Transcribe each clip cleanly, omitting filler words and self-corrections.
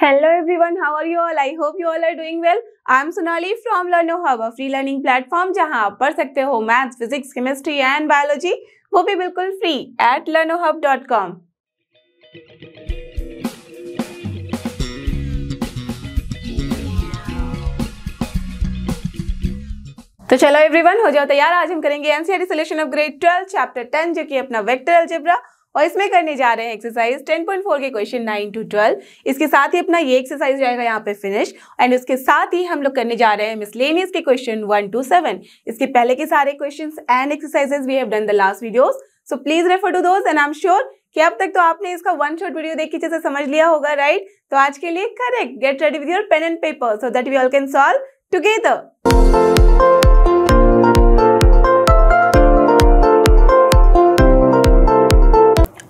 Hello everyone, how are you all? I hope you all are doing well. I am Sonali from Learno Hub, a free learning platform जहां आप पढ़ सकते हो maths, physics, chemistry and biology, वो भी बिल्कुल free at learnohub.com। तो चलो एवरीवन, हो जाओ तैयार। आज हम करेंगे NCERT solution of grade 12 chapter 10 जो कि अपना वेक्टर अलजेब्रा, और इसमें करने जा रहे हैं एक्सरसाइज 10.4 के क्वेश्चन 9 to 12। इसके साथ ही अपना ये एक्सरसाइज जाएगा यहाँ पे फिनिश, एंड उसके साथ ही हम लोग करने जा रहे हैं मिसलेनियस के क्वेश्चन 1 to 7। इसके पहले के सारे questions and exercises we have done the last videos, so please refer to those. And I am sure कि अब तक तो आपने इसका वन शॉट वीडियो देख के जैसे समझ लिया होगा, राइट? तो आज के लिए correct, get ready with your pen and paper so that we all can solve together.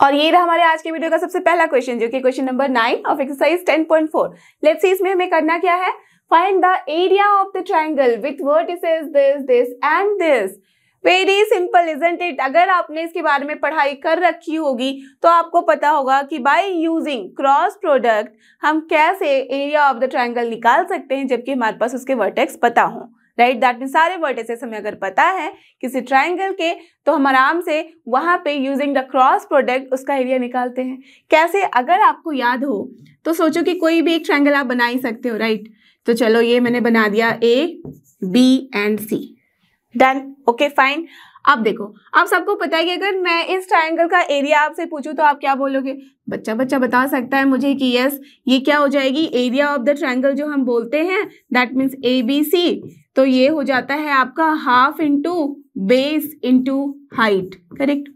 और ये रहा हमारे आज के वीडियो का सबसे पहला क्वेश्चन, जो कि question number 9 of exercise 10.4। Let's see इसमें हमें करना क्या है। Find the area of the triangle with vertices this and this. Very simple isn't it? अगर आपने इसके बारे में पढ़ाई कर रखी होगी तो आपको पता होगा कि बाय यूजिंग क्रॉस प्रोडक्ट हम कैसे एरिया ऑफ द ट्रायंगल निकाल सकते हैं जबकि हमारे पास उसके वर्टेक्स पता हो, राइट? दैट मीन सारे वर्टिसेस हमें अगर पता है किसी ट्रायंगल के, तो हम आराम से वहां पे यूजिंग द क्रॉस प्रोडक्ट उसका एरिया निकालते हैं। कैसे? अगर आपको याद हो तो सोचो कि कोई भी एक ट्रायंगल आप बना ही सकते हो, राइट? तो चलो ये मैंने बना दिया A, B and C. Done, okay fine. अब देखो, आप सबको पता है कि अगर मैं इस ट्रायंगल का एरिया आपसे पूछूं तो आप क्या बोलोगे? बच्चा बता सकता है मुझे कि यस, ये क्या हो जाएगी? एरिया ऑफ द ट्रायंगल जो हम बोलते हैं दैट मीन्स ABC, तो ये हो जाता है आपका half into base into height, correct?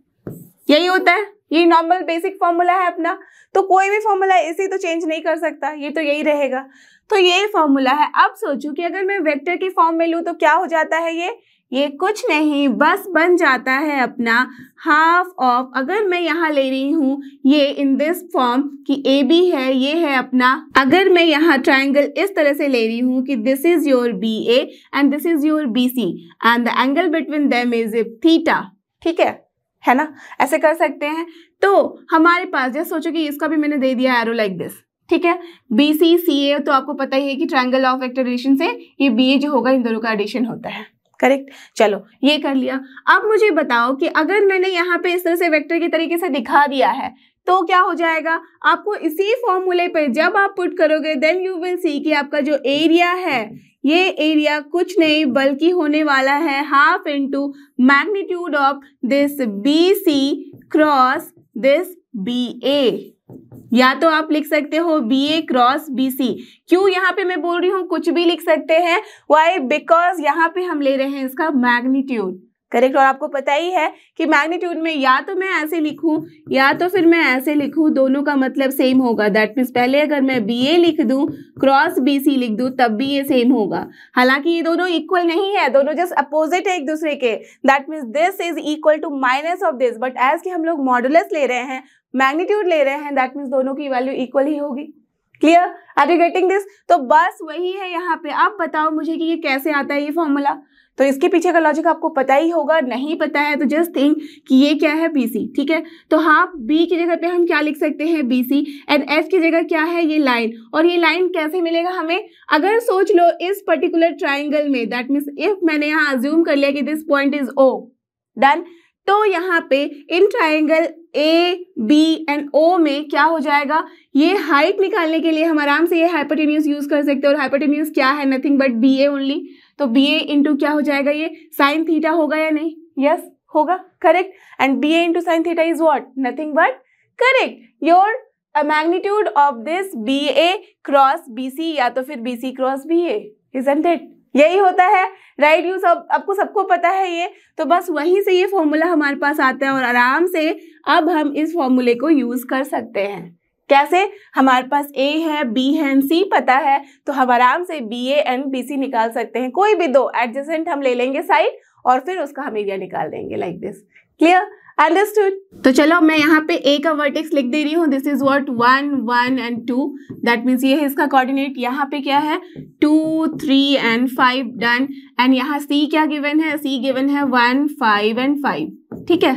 यही होता है, ये नॉर्मल बेसिक फॉर्मूला है अपना। तो कोई भी फॉर्मूला ऐसे तो चेंज नहीं कर सकता, ये तो यही रहेगा। तो ये फॉर्मूला है। अब सोचो कि अगर मैं वेक्टर की फॉर्म में लूँ तो क्या हो जाता है? ये कुछ नहीं, बस बन जाता है अपना हाफ ऑफ, अगर मैं यहाँ ले रही हूँ ये इन दिस फॉर्म कि AB है, ये है अपना, अगर मैं यहाँ ट्रायंगल इस तरह से ले रही हूँ कि this is your BA and this is your BC and the angle between them is theta, ठीक है ना? ऐसे कर सकते हैं। तो हमारे पास जैसे सोचो कि इसका भी मैंने दे दिया एरो लाइक दिस, ठीक है? BC CA, तो आपको पता ही है कि ट्रायंगल ऑफ वेक्टर एडिशन से ये BA जो होगा इन दोनों का एडिशन होता है, करेक्ट? चलो ये कर लिया। अब मुझे बताओ कि अगर मैंने यहाँ पे इस तरह से वेक्टर के तरीके से दिखा दिया है तो क्या हो जाएगा? आपको इसी फॉर्मूले पे जब आप पुट करोगे देन यू विल सी कि आपका जो एरिया है, ये एरिया कुछ नहीं बल्कि होने वाला है half into magnitude of this BC cross this BA, या तो आप लिख सकते हो BA क्रॉस BC। क्यों यहाँ पे मैं बोल रही हूँ कुछ भी लिख सकते हैं? वाई? बिकॉज यहाँ पे हम ले रहे हैं इसका मैग्नीट्यूड, करेक्ट? और आपको पता ही है कि मैग्नीट्यूड में या तो मैं ऐसे लिखूं या तो फिर मैं ऐसे लिखूं, दोनों का मतलब सेम होगा। दैट मीन्स पहले अगर मैं BA लिख दूं क्रॉस BC लिख दूं तब भी ये सेम होगा। हालांकि ये दोनों इक्वल नहीं है, दोनों जस्ट अपोजिट है एक दूसरे के। That means this is equal to minus of this, but as कि हम लोग मॉडुलस ले रहे हैं, मैग्नीट्यूड ले रहे हैं, दैट मीन्स दोनों की वैल्यू इक्वल ही होगी। Clear? Are you getting this? तो बस वही है यहाँ पे। अब बताओ मुझे कि ये कैसे आता है ये फॉर्मूला। तो इसके पीछे का लॉजिक आपको पता ही होगा, नहीं पता है तो जस्ट थिंक कि ये क्या है? BC, ठीक है? तो हाफ B की जगह पे हम क्या लिख सकते हैं? BC, एंड F की जगह क्या है? ये लाइन। और ये लाइन कैसे मिलेगा हमें? अगर सोच लो इस पर्टिकुलर ट्राइंगल में, दैट मीन्स इफ मैंने यहाँ अज्यूम कर लिया कि this point is O, done, तो यहाँ पे in triangle A, B and O में क्या हो जाएगा? ये हाइट निकालने के लिए हम आराम से ये हाइपोटेन्यूज यूज कर सकते हैं। और हाइपोटेन्यूज क्या है? Nothing but BA only. तो BA इंटू क्या हो जाएगा? ये साइन थीटा होगा या नहीं? यस होगा, correct? And BA into sine theta is what? Nothing but, correct, your magnitude of this BA cross BC या तो फिर BC cross BA, isn't it? यही होता है, राइट? यू सब आपको सबको पता है ये। तो बस वहीं से ये फॉर्मूला हमारे पास आता है और आराम से अब हम इस फॉर्मूले को यूज कर सकते हैं। कैसे? हमारे पास A है, B है एंड C पता है, तो हम आराम से BA एंड BC निकाल सकते हैं। कोई भी दो एडजेसेंट हम ले लेंगे साइड और फिर उसका हम एरिया निकाल देंगे लाइक दिस। क्लियर? अंडरस्टूड? तो चलो मैं यहाँ पे A का वर्टेक्स लिख दे रही हूँ। This is what 1, 1 and 2, that means ये है इसका कोऑर्डिनेट। यहाँ पे क्या है? 2, 3 एंड 5, डन। एंड यहाँ C क्या गिवन है? C गिवन है 1, 5 एंड 5, ठीक है?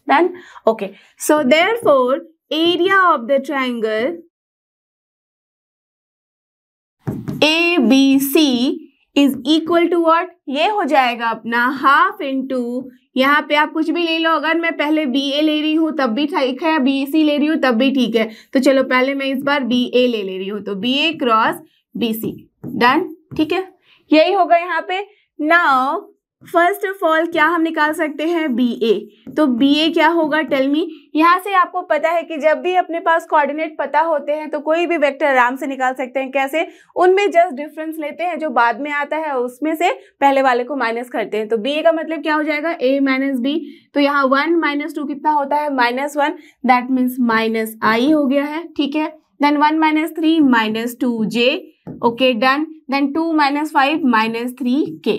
Done, okay. So therefore area of the triangle ABC is equal to what, ये हो जाएगा अपना हाफ इंटू, यहाँ पे आप कुछ भी ले लो, अगर मैं पहले BA ले रही हूँ तब भी ठीक है, BC ले रही हूँ तब भी ठीक है, तो चलो पहले मैं इस बार BA ले रही हूँ, तो BA क्रॉस BC, डन, ठीक है, यही होगा यहाँ पे। नाउ फर्स्ट ऑफ ऑल क्या हम निकाल सकते हैं, BA, तो BA क्या होगा, टेल मी। यहाँ से आपको पता है कि जब भी अपने पास कोऑर्डिनेट पता होते हैं तो कोई भी वेक्टर आराम से निकाल सकते हैं। कैसे, उनमें जस्ट डिफरेंस लेते हैं, जो बाद में आता है उसमें से पहले वाले को माइनस करते हैं। तो BA का मतलब क्या हो जाएगा, A माइनस B, तो यहाँ 1 माइनस 2 कितना होता है, -1, दैट मीन्स माइनस I हो गया है, ठीक है। Then 1 minus 3 minus 2J, okay done. Then 2 minus 5 minus 3K,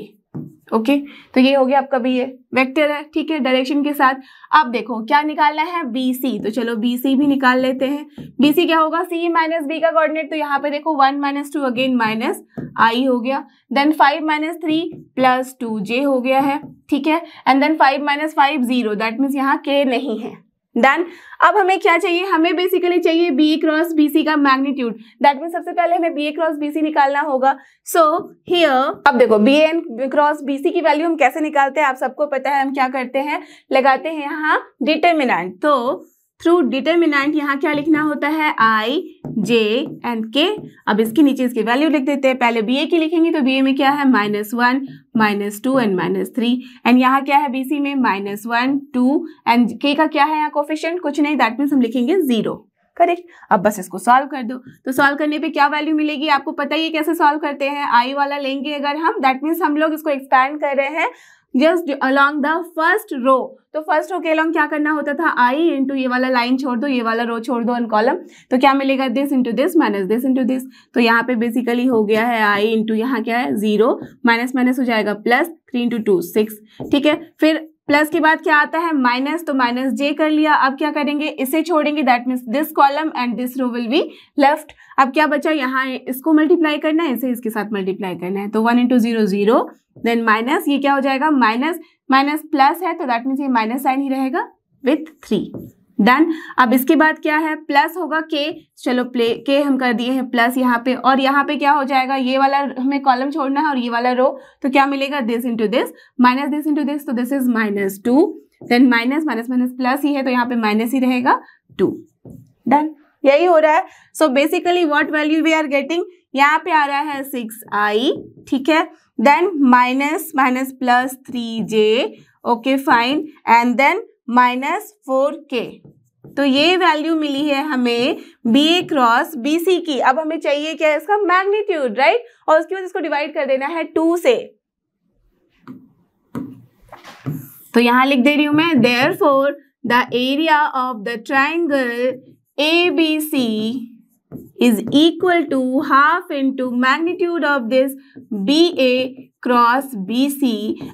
okay तो ये हो गया आपका BA, वेक्टर है, ठीक है, डायरेक्शन के साथ। अब देखो क्या निकालना है, BC, तो चलो BC भी निकाल लेते हैं। BC क्या होगा, C माइनस B का कोऑर्डिनेट, तो यहाँ पे देखो 1 माइनस 2 अगेन माइनस I हो गया, देन 5 माइनस 3 प्लस 2J हो गया है, ठीक है, and then 5 minus 5 0, that means यहाँ K नहीं है, डन। अब हमें क्या चाहिए, हमें बेसिकली चाहिए BA क्रॉस BC का मैग्नीट्यूड, दैट मीन्स सबसे पहले हमें BA क्रॉस BC निकालना होगा। सो हियर अब देखो BA क्रॉस BC की वैल्यू हम कैसे निकालते हैं, आप सबको पता है, हम क्या करते हैं, लगाते हैं यहाँ डिटरमिनेंट। तो थ्रू डिटरमिनेंट यहाँ क्या लिखना होता है, I, J एंड K। अब इसके नीचे इसकी वैल्यू लिख देते हैं, पहले BA की लिखेंगे, तो BA में क्या है, -1, -2 एंड -3, एंड यहाँ क्या है BC में -1, 2 एंड K का क्या है यहाँ कोफिशिएंट, कुछ नहीं, दैट मीन्स हम लिखेंगे 0, करेक्ट। अब बस इसको सॉल्व कर दो, तो सॉल्व करने पे क्या वैल्यू मिलेगी, आपको पता ही है कैसे सॉल्व करते हैं, I वाला लेंगे अगर हम, दैट मीन्स हम लोग इसको एक्सपैंड कर रहे हैं just along the first row, तो फर्स्ट रो के अलोंग क्या करना होता था, I इंटू ये वाला लाइन छोड़ दो, ये वाला रो छोड़ दो एंड कॉलम, तो क्या मिलेगा, this into this minus this into this, तो यहाँ पे बेसिकली हो गया है I इंटू यहाँ क्या है 0, माइनस माइनस हो जाएगा प्लस, 3 इंटू 2 6, ठीक है। फिर प्लस के बाद क्या आता है माइनस, तो माइनस J कर लिया। अब क्या करेंगे, इसे छोड़ेंगे, that means this column and this row will be left. अब क्या बचा, यहाँ इसको मल्टीप्लाई करना है, इसे इसके साथ मल्टीप्लाई करना है, तो 1 इंटू 0 0, देन माइनस, ये क्या हो जाएगा, माइनस माइनस प्लस है, तो दैट मीन्स ये माइनस साइन ही रहेगा विथ 3, डन। अब इसके बाद क्या है, प्लस होगा K, चलो K हम कर दिए हैं प्लस यहाँ पे, और यहाँ पे क्या हो जाएगा, ये वाला हमें कॉलम छोड़ना है और ये वाला रो, तो क्या मिलेगा, this into this minus this into this, तो this is -2, then minus minus minus plus ही है, तो यहाँ पे माइनस ही रहेगा 2, डन, यही हो रहा है। So basically what value we are getting, यहाँ पे आ रहा है 6I, ठीक है, then minus minus plus 3J, okay fine, and then -4K, तो ये वैल्यू मिली है हमें BA क्रॉस BC की। अब हमें चाहिए क्या है, इसका मैग्नीट्यूड, राइट, और उसके बाद इसको डिवाइड कर देना है 2 से, तो यहां लिख दे रही हूं मैं, therefore the area of the triangle ABC is equal to half into magnitude of this BA cross BC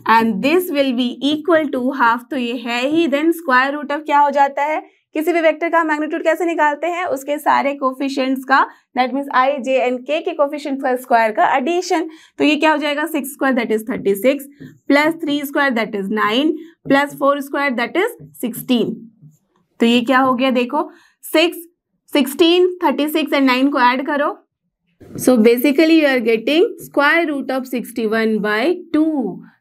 and this will be equal to half, तो ये है ही, देन स्क्वायर रूट ऑफ क्या हो जाता है, किसी भी वेक्टर का मैग्नीट्यूड कैसे निकालते हैं, उसके सारे कोफिशिएंट्स का, that means I, J and K के कोफिशिएंट का स्क्वायर का एडिशन, तो ये क्या हो जाएगा, 6 square that is 36 plus 3 square that is 9 plus 4 square that is 16, तो ये क्या हो गया, देखो 6, 16, 36 एंड 9 को ऐड करो, so basically you are getting square root of 61/2,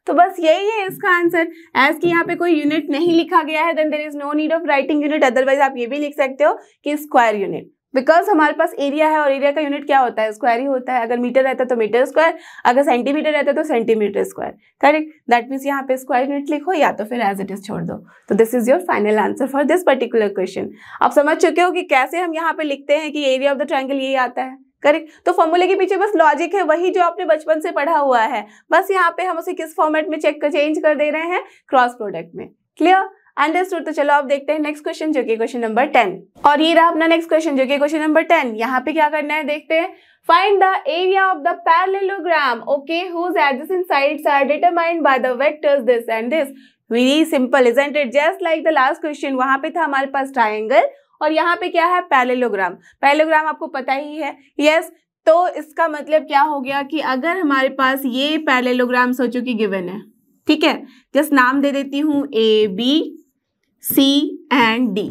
तो बस यही है इसका आंसर। एज कि यहाँ पे कोई यूनिट नहीं लिखा गया है, then there is no need of writing unit, otherwise आप ये भी लिख सकते हो कि स्क्वायर यूनिट, बिकॉज हमारे पास एरिया है और एरिया का यूनिट क्या होता है, स्क्वायर ही होता है। अगर मीटर रहता है तो मीटर स्क्वायर, अगर सेंटीमीटर रहता है तो centimetre square, correct, that means यहाँ पे स्क्वायर यूनिट लिखो या तो फिर एज इट इज छोड़ दो। तो this is your final answer for this particular question. आप समझ चुके हो कि कैसे हम यहाँ पे लिखते हैं कि एरिया ऑफ द ट्राइंगल यही आता है, करेक्ट। तो फॉर्मूले के पीछे बस लॉजिक है, वही जो आपने बचपन से पढ़ा हुआ है, बस यहाँ पे हम उसे किस फॉर्मेट में चेंज कर दे रहे हैं, क्रॉस प्रोडक्ट में। Clear, understood. तो चलो आप देखते हैं नेक्स्ट क्वेश्चन, जो कि क्वेश्चन नंबर 10, और ये रहा अपना नेक्स्ट क्वेश्चन, जो कि क्वेश्चन नंबर 10। यहाँ पे क्या करना है देखते हैं, find the area of the parallelogram, okay, whose adjacent sides are determined by the vectors this and this। Very simple, isn't it? Just like the last question, वहां पे था हमारे पास ट्राइंगल और यहाँ पे क्या है, पैरेललोग्राम। पैरेललोग्राम आपको पता ही है, यस। तो इसका मतलब क्या हो गया कि अगर हमारे पास ये पैरेललोग्राम सोचो कि गिवन है, ठीक है, जस्ट नाम दे देती हूँ A, B, C and D,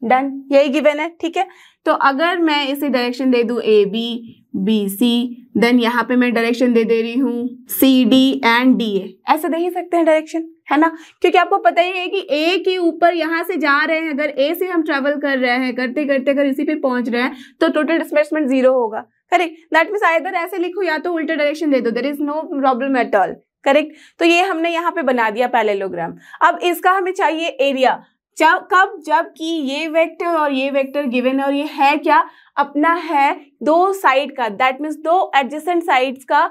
done, यही गिवन है, ठीक है। तो अगर मैं इसे डायरेक्शन दे दूं A B B C, then यहाँ पे मैं डायरेक्शन दे रही हूँ C D and D A, ऐसे दे ही सकते हैं डायरेक्शन, है ना, क्योंकि आपको पता ही है कि ए के ऊपर यहाँ से जा रहे हैं, अगर ए से हम ट्रेवल कर रहे हैं, करते करते अगर इसी पे पहुंच रहे हैं तो टोटल डिस्प्लेसमेंट 0 होगा, करेक्ट। दैट मीन्स आइदर ऐसे लिखो या तो उल्टा डायरेक्शन दे दो, there is no problem at all, correct. तो ये हमने यहाँ पे बना दिया पैरेललोग्राम। अब इसका हमें चाहिए एरिया, जबकि ये वेक्टर और ये वेक्टर गिवन है और ये है क्या, अपना है दो साइड का, दैट मीन्स दो एडजेसेंट साइड्स का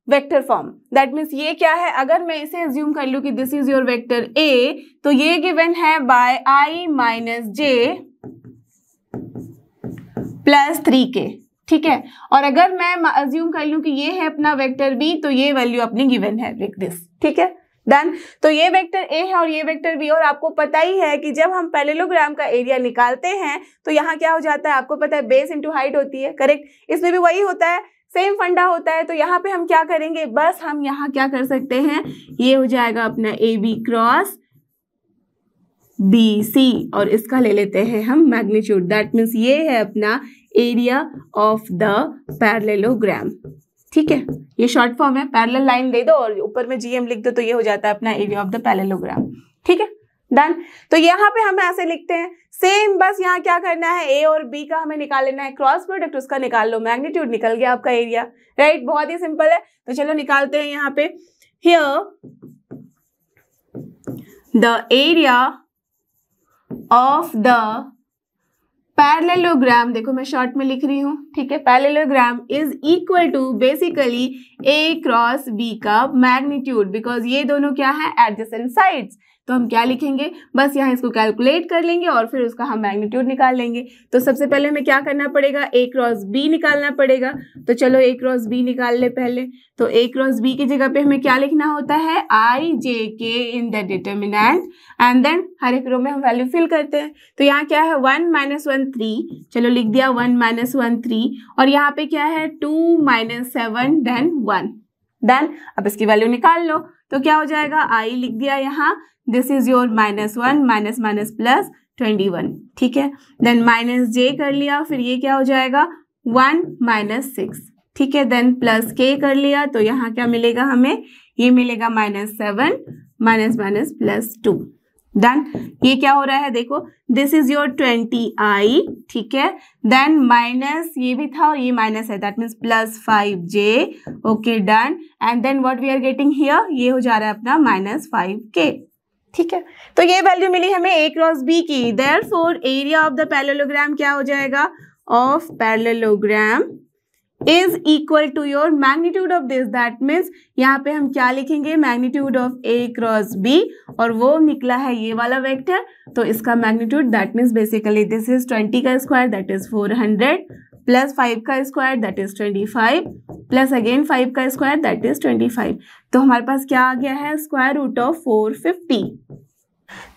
वेक्टर फॉर्म। दैट मीन्स ये क्या है, अगर मैं इसे अज्यूम कर लूं कि this is your vector A, तो ये गिवन है by i minus J plus 3k, ठीक है। और अगर मैं अज्यूम कर लूं कि ये है अपना वेक्टर बी, तो ये वैल्यू अपनी गिवन है लाइक दिस, ठीक है, डन। तो ये वेक्टर ए है और ये वेक्टर बी, और आपको पता ही है कि जब हम पैरेललोग्राम का एरिया निकालते हैं तो यहाँ क्या हो जाता है, आपको पता है बेस इंटू हाइट होती है, करेक्ट। इसमें भी वही होता है, सेम फंडा होता है। तो यहाँ पे हम क्या करेंगे, बस हम यहाँ क्या कर सकते हैं, ये हो जाएगा अपना A B cross B C, और इसका ले लेते हैं हम मैग्नीट्यूड, दैट मीन्स ये है अपना एरिया ऑफ द पैरेललोग्राम, ठीक है। ये शॉर्ट फॉर्म है, पैरेलल लाइन दे दो और ऊपर में जीएम लिख दो, तो ये हो जाता है अपना एरिया ऑफ द पैरेललोग्राम, ठीक है, डन। तो यहाँ पे हम ऐसे लिखते हैं सेम, बस यहाँ क्या करना है, ए और बी का हमें निकाल लेना है क्रॉस प्रोडक्ट, उसका निकाल लो मैग्नीट्यूड, निकल गया आपका एरिया, राइट। बहुत ही सिंपल है। तो चलो निकालते हैं यहाँ पे, here the area of the parallelogram, देखो मैं शॉर्ट में लिख रही हूँ, ठीक है, parallelogram is equal to basically A cross B का मैग्नीट्यूड, बिकॉज ये दोनों क्या है, एडजेसेंट साइड्स। तो हम क्या लिखेंगे, बस यहाँ इसको कैलकुलेट कर लेंगे और फिर उसका हम मैग्नीट्यूड निकाल लेंगे। तो सबसे पहले हमें क्या करना पड़ेगा, ए क्रॉस बी निकालना पड़ेगा। तो चलो ए क्रॉस बी निकाल ले पहले। तो ए क्रॉस बी की जगह पे हमें क्या लिखना होता है, I J K in the determinant, and then हर एक रो में हम वैल्यू फिल करते हैं। तो यहाँ क्या है, 1 - 1 3, चलो लिख दिया 1 - 1 3, और यहाँ पे क्या है 2 - 7 देन 1, डन। अब इसकी वैल्यू निकाल लो, तो क्या हो जाएगा, आई लिख दिया यहाँ, this is your -1 minus minus plus 21, ठीक है। देन माइनस जे कर लिया, फिर ये क्या हो जाएगा 1 - 6, ठीक है। देन प्लस के कर लिया, तो यहाँ क्या मिलेगा हमें, ये मिलेगा -7 माइनस माइनस प्लस 2, डन। ये क्या हो रहा है, देखो दिस इज योर 20i, ठीक है। देन माइनस ये भी था और ये माइनस है, that means plus 5j, okay done. And then what we are getting here, ये हो जा रहा है अपना -5k, ठीक है। तो ये वैल्यू मिली हमें ए क्रॉस बी की। Therefore area of the parallelogram क्या हो जाएगा, of parallelogram is equal to your magnitude of this, that means यहाँ पे हम क्या लिखेंगे, magnitude of A cross B, और वो निकला है ये वाला वेक्टर, तो इसका magnitude that means basically this is 20 का स्क्वायर दैट इज 400, प्लस 5 का square that is 25, plus again 5 का स्क्वायर दैट इज 25। तो हमारे पास क्या आ गया है, स्क्वायर रूट ऑफ 450।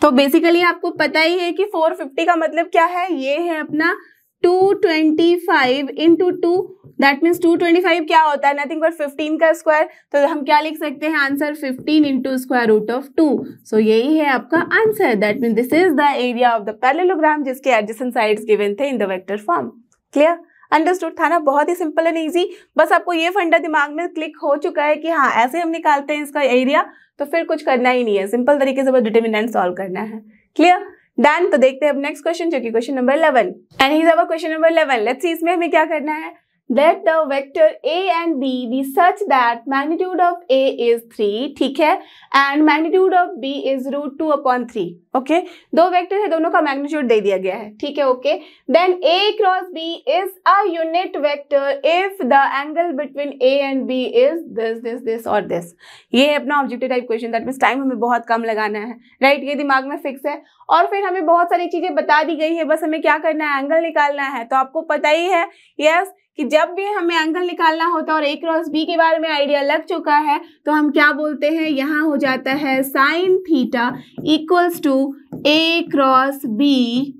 तो बेसिकली आपको पता ही है कि 450 का मतलब क्या है, ये है अपना 225 इंटू 2, दैट मीन्स 225 क्या होता है, नथिंग बट 15 का स्क्वायर। तो हम क्या लिख सकते हैं answer, 15 into square root of 2। So यही है आपका answer, that means this is the area of the parallelogram जिसके एडजेसेंट साइड्स गिवन थे in the vector form. Clear, understood था ना, बहुत ही सिंपल एंड इजी। बस आपको ये फंडा दिमाग में क्लिक हो चुका है कि हाँ ऐसे हम निकालते हैं इसका एरिया, तो फिर कुछ करना ही नहीं है, सिंपल तरीके से बस डिटरमिनेंट सॉल्व करना है। Clear, done. तो देखते हैं अब नेक्स्ट क्वेश्चन, जो कि question number 11, and here our question number 11। Let's see इसमें हमें क्या करना है, let the vector a and b be such that magnitude of a is 3, ठीक है, and magnitude of b is √2/3, okay. दो वेक्टर है, दोनों का मैग्नीट्यूड दे दिया गया है, ठीक है, okay. Then a cross b is a unit vector if the angle between a and b is this or this। ये है अपना objective type question, that means time हमें बहुत कम लगाना है, राइट, ये दिमाग में फिक्स है। और फिर हमें बहुत सारी चीजें बता दी गई है, बस हमें क्या करना है, एंगल निकालना है। तो आपको पता ही है यस कि जब भी हमें एंगल निकालना होता है और ए क्रॉस बी के बारे में आइडिया लग चुका है, तो हम क्या बोलते हैं, यहाँ हो जाता है sine theta equals to A cross B,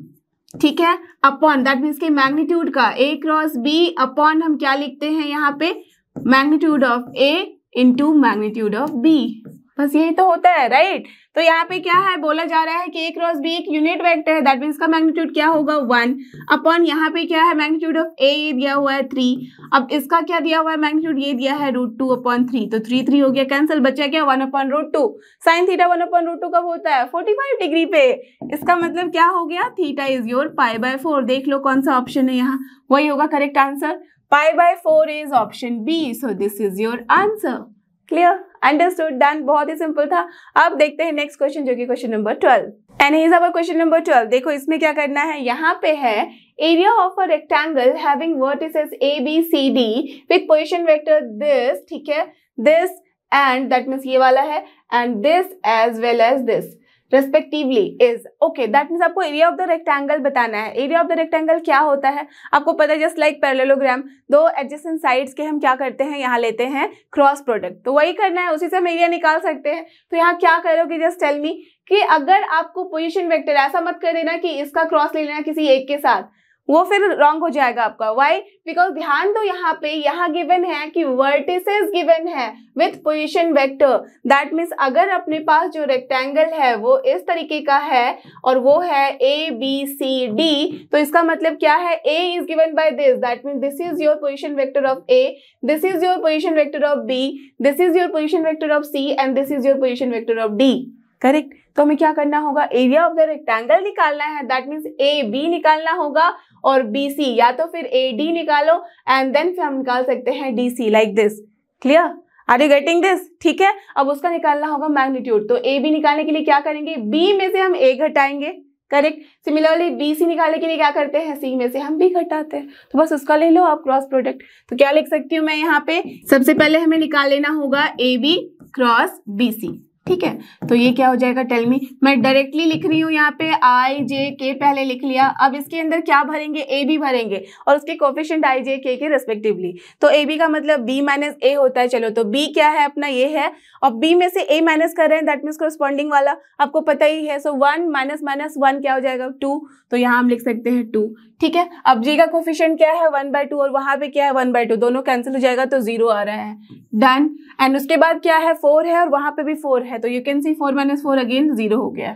ठीक है, अपॉन दैट मीन्स के मैग्नीट्यूड का ए क्रॉस बी अपॉन हम क्या लिखते हैं यहाँ पे, magnitude of A into magnitude of B, बस यही तो होता है, राइट। तो यहाँ पे क्या है, बोला जा रहा है कि a क्रॉस b एक यूनिट वेक्टर है, दैट मीन्स का मैग्नीट्यूड क्या होगा 1 अपॉन यहाँ पे क्या है मैग्नीट्यूड ऑफ a ये दिया हुआ है 3, अब इसका क्या दिया हुआ है मैग्नीट्यूड, ये दिया है √2/3, तो 3 हो गया कैंसिल, बचा क्या 1/√2। साइन थीटा 1/√2 कब होता है 45 डिग्री पे, इसका मतलब क्या हो गया थीटा इज योर π/4। देख लो कौन सा ऑप्शन है यहाँ, वही होगा correct answer, π/4 is option B, so this is your answer. Clear, understood, done, बहुत ही सिंपल था। अब देखते हैं नेक्स्ट क्वेश्चन जो कि question number 12 and here is our question number 12। देखो इसमें क्या करना है, यहाँ पे है area of a rectangle having vertices A B C D with position vector this, ठीक है, दिस एंड दैट मीन्स ये वाला है and this as well as this respectively is okay, that means आपको एरिया ऑफ द रेक्टेंगल बताना है। Area of the rectangle क्या होता है आपको पता है, जस्ट लाइक पैरेललोग्राम, दो एडजेसेंट साइड्स के हम क्या करते हैं यहाँ लेते हैं क्रॉस प्रोडक्ट, तो वही करना है, उसी से हम एरिया निकाल सकते हैं। तो यहाँ क्या करोगे, जस्ट टेल मी कि अगर आपको पोजीशन वेक्टर, ऐसा मत कर देना कि इसका क्रॉस ले लेना किसी एक के साथ, वो फिर रॉन्ग हो जाएगा आपका। व्हाई, बिकॉज ध्यान दो यहाँ पे, यहाँ गिवन है कि वर्टिसेस गिवन है with position vector, that means अगर अपने पास जो रेक्टेंगल है वो इस तरीके का है और वो है ए बी सी डी, तो इसका मतलब क्या है, A is given by this, that means this is your position vector of A, this is your position vector of B, this is your position vector of C and this is your position vector of D, correct. तो हमें क्या करना होगा, area of the rectangle निकालना है, that means A B निकालना होगा और बी सी, या तो फिर ए डी निकालो एंड देन फिर हम निकाल सकते हैं D C, like this. Clear, are you getting this, ठीक है। अब उसका निकालना होगा मैग्नीट्यूड, तो ए बी निकालने के लिए क्या करेंगे, बी में से हम ए घटाएंगे, करेक्ट। सिमिलरली बी सी निकालने के लिए क्या करते हैं, सी में से हम बी घटाते हैं, तो बस उसका ले लो आप क्रॉस प्रोडक्ट। तो क्या लिख सकती हूँ मैं यहाँ पे, सबसे पहले हमें निकाल लेना होगा A B cross B C, ठीक है। तो ये क्या हो जाएगा, टेल मी, मैं डायरेक्टली लिख रही हूँ यहाँ पे आई जे के पहले लिख लिया, अब इसके अंदर क्या भरेंगे, ए बी भरेंगे और उसके कोफिशिएंट आई जे के रेस्पेक्टिवली। तो ए बी का मतलब बी माइनस ए होता है, चलो तो बी क्या है अपना ये है और बी में से ए माइनस कर रहे हैं, दैट मीन्स कोरस्पॉन्डिंग वाला आपको पता ही है, सो 1 माइनस माइनस 1 क्या हो जाएगा 2, तो यहाँ हम लिख सकते हैं 2, ठीक है। अब जी का कोफिशिएंट क्या है 1/2 और वहां पे क्या है 1/2, दोनों कैंसिल हो जाएगा तो 0 आ रहा है, डन। एंड उसके बाद क्या है 4 है और वहां पे भी 4 है, तो you can see 4 minus 4 again 0 हो गया,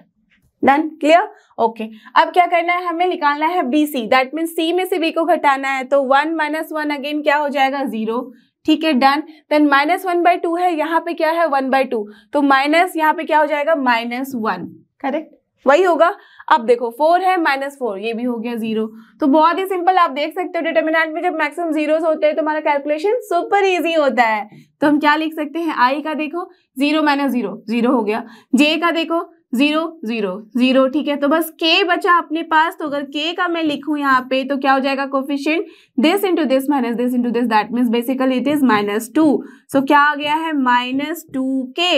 डन, क्लियर, ओके। अब क्या करना है, हमें निकालना है बी सी, दैट मीन्स सी में से बी को घटाना है, तो 1 माइनस 1 अगेन क्या हो जाएगा 0, ठीक है, डन। देन माइनस 1/2 है, यहाँ पे क्या है 1/2, तो माइनस यहाँ पे क्या हो जाएगा -1, करेक्ट, वही होगा। अब देखो 4 है -4, ये भी हो गया 0, तो बहुत ही सिंपल, आप देख सकते हो डिटर्मिनेंट में जब मैक्सिमम जीरोस होते हैं तो हमारा कैलकुलेशन सुपर इजी होता है। तो हम क्या लिख सकते हैं, आई का देखो 0 माइनस 0, 0 हो गया, जे का देखो 0 0 0, ठीक है। तो बस के बचा अपने पास, तो अगर के का मैं लिखूं यहाँ पे तो क्या हो जाएगा coefficient, this into this minus this into this, that means basically it is -2, so क्या आ गया है -2k।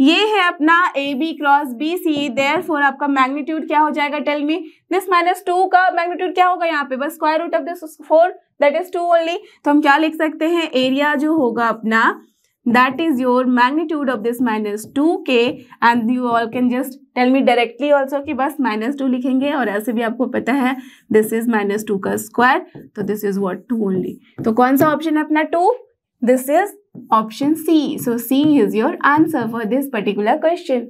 ये है अपना A B cross B C, therefore आपका मैग्नीट्यूड क्या हो जाएगा, टेल मी, दिस -2 का मैग्नीट्यूड क्या होगा यहाँ पे, बस square root of this 4, that is 2 only. तो हम क्या लिख सकते हैं, एरिया जो होगा अपना that is your magnitude of this -2k and you all can just tell me directly also कि बस -2 लिखेंगे और ऐसे भी आपको पता है this is -2 का स्क्वायर, तो this is what 2 only। तो कौन सा ऑप्शन है अपना 2, this is option C, so C is your answer for this particular question,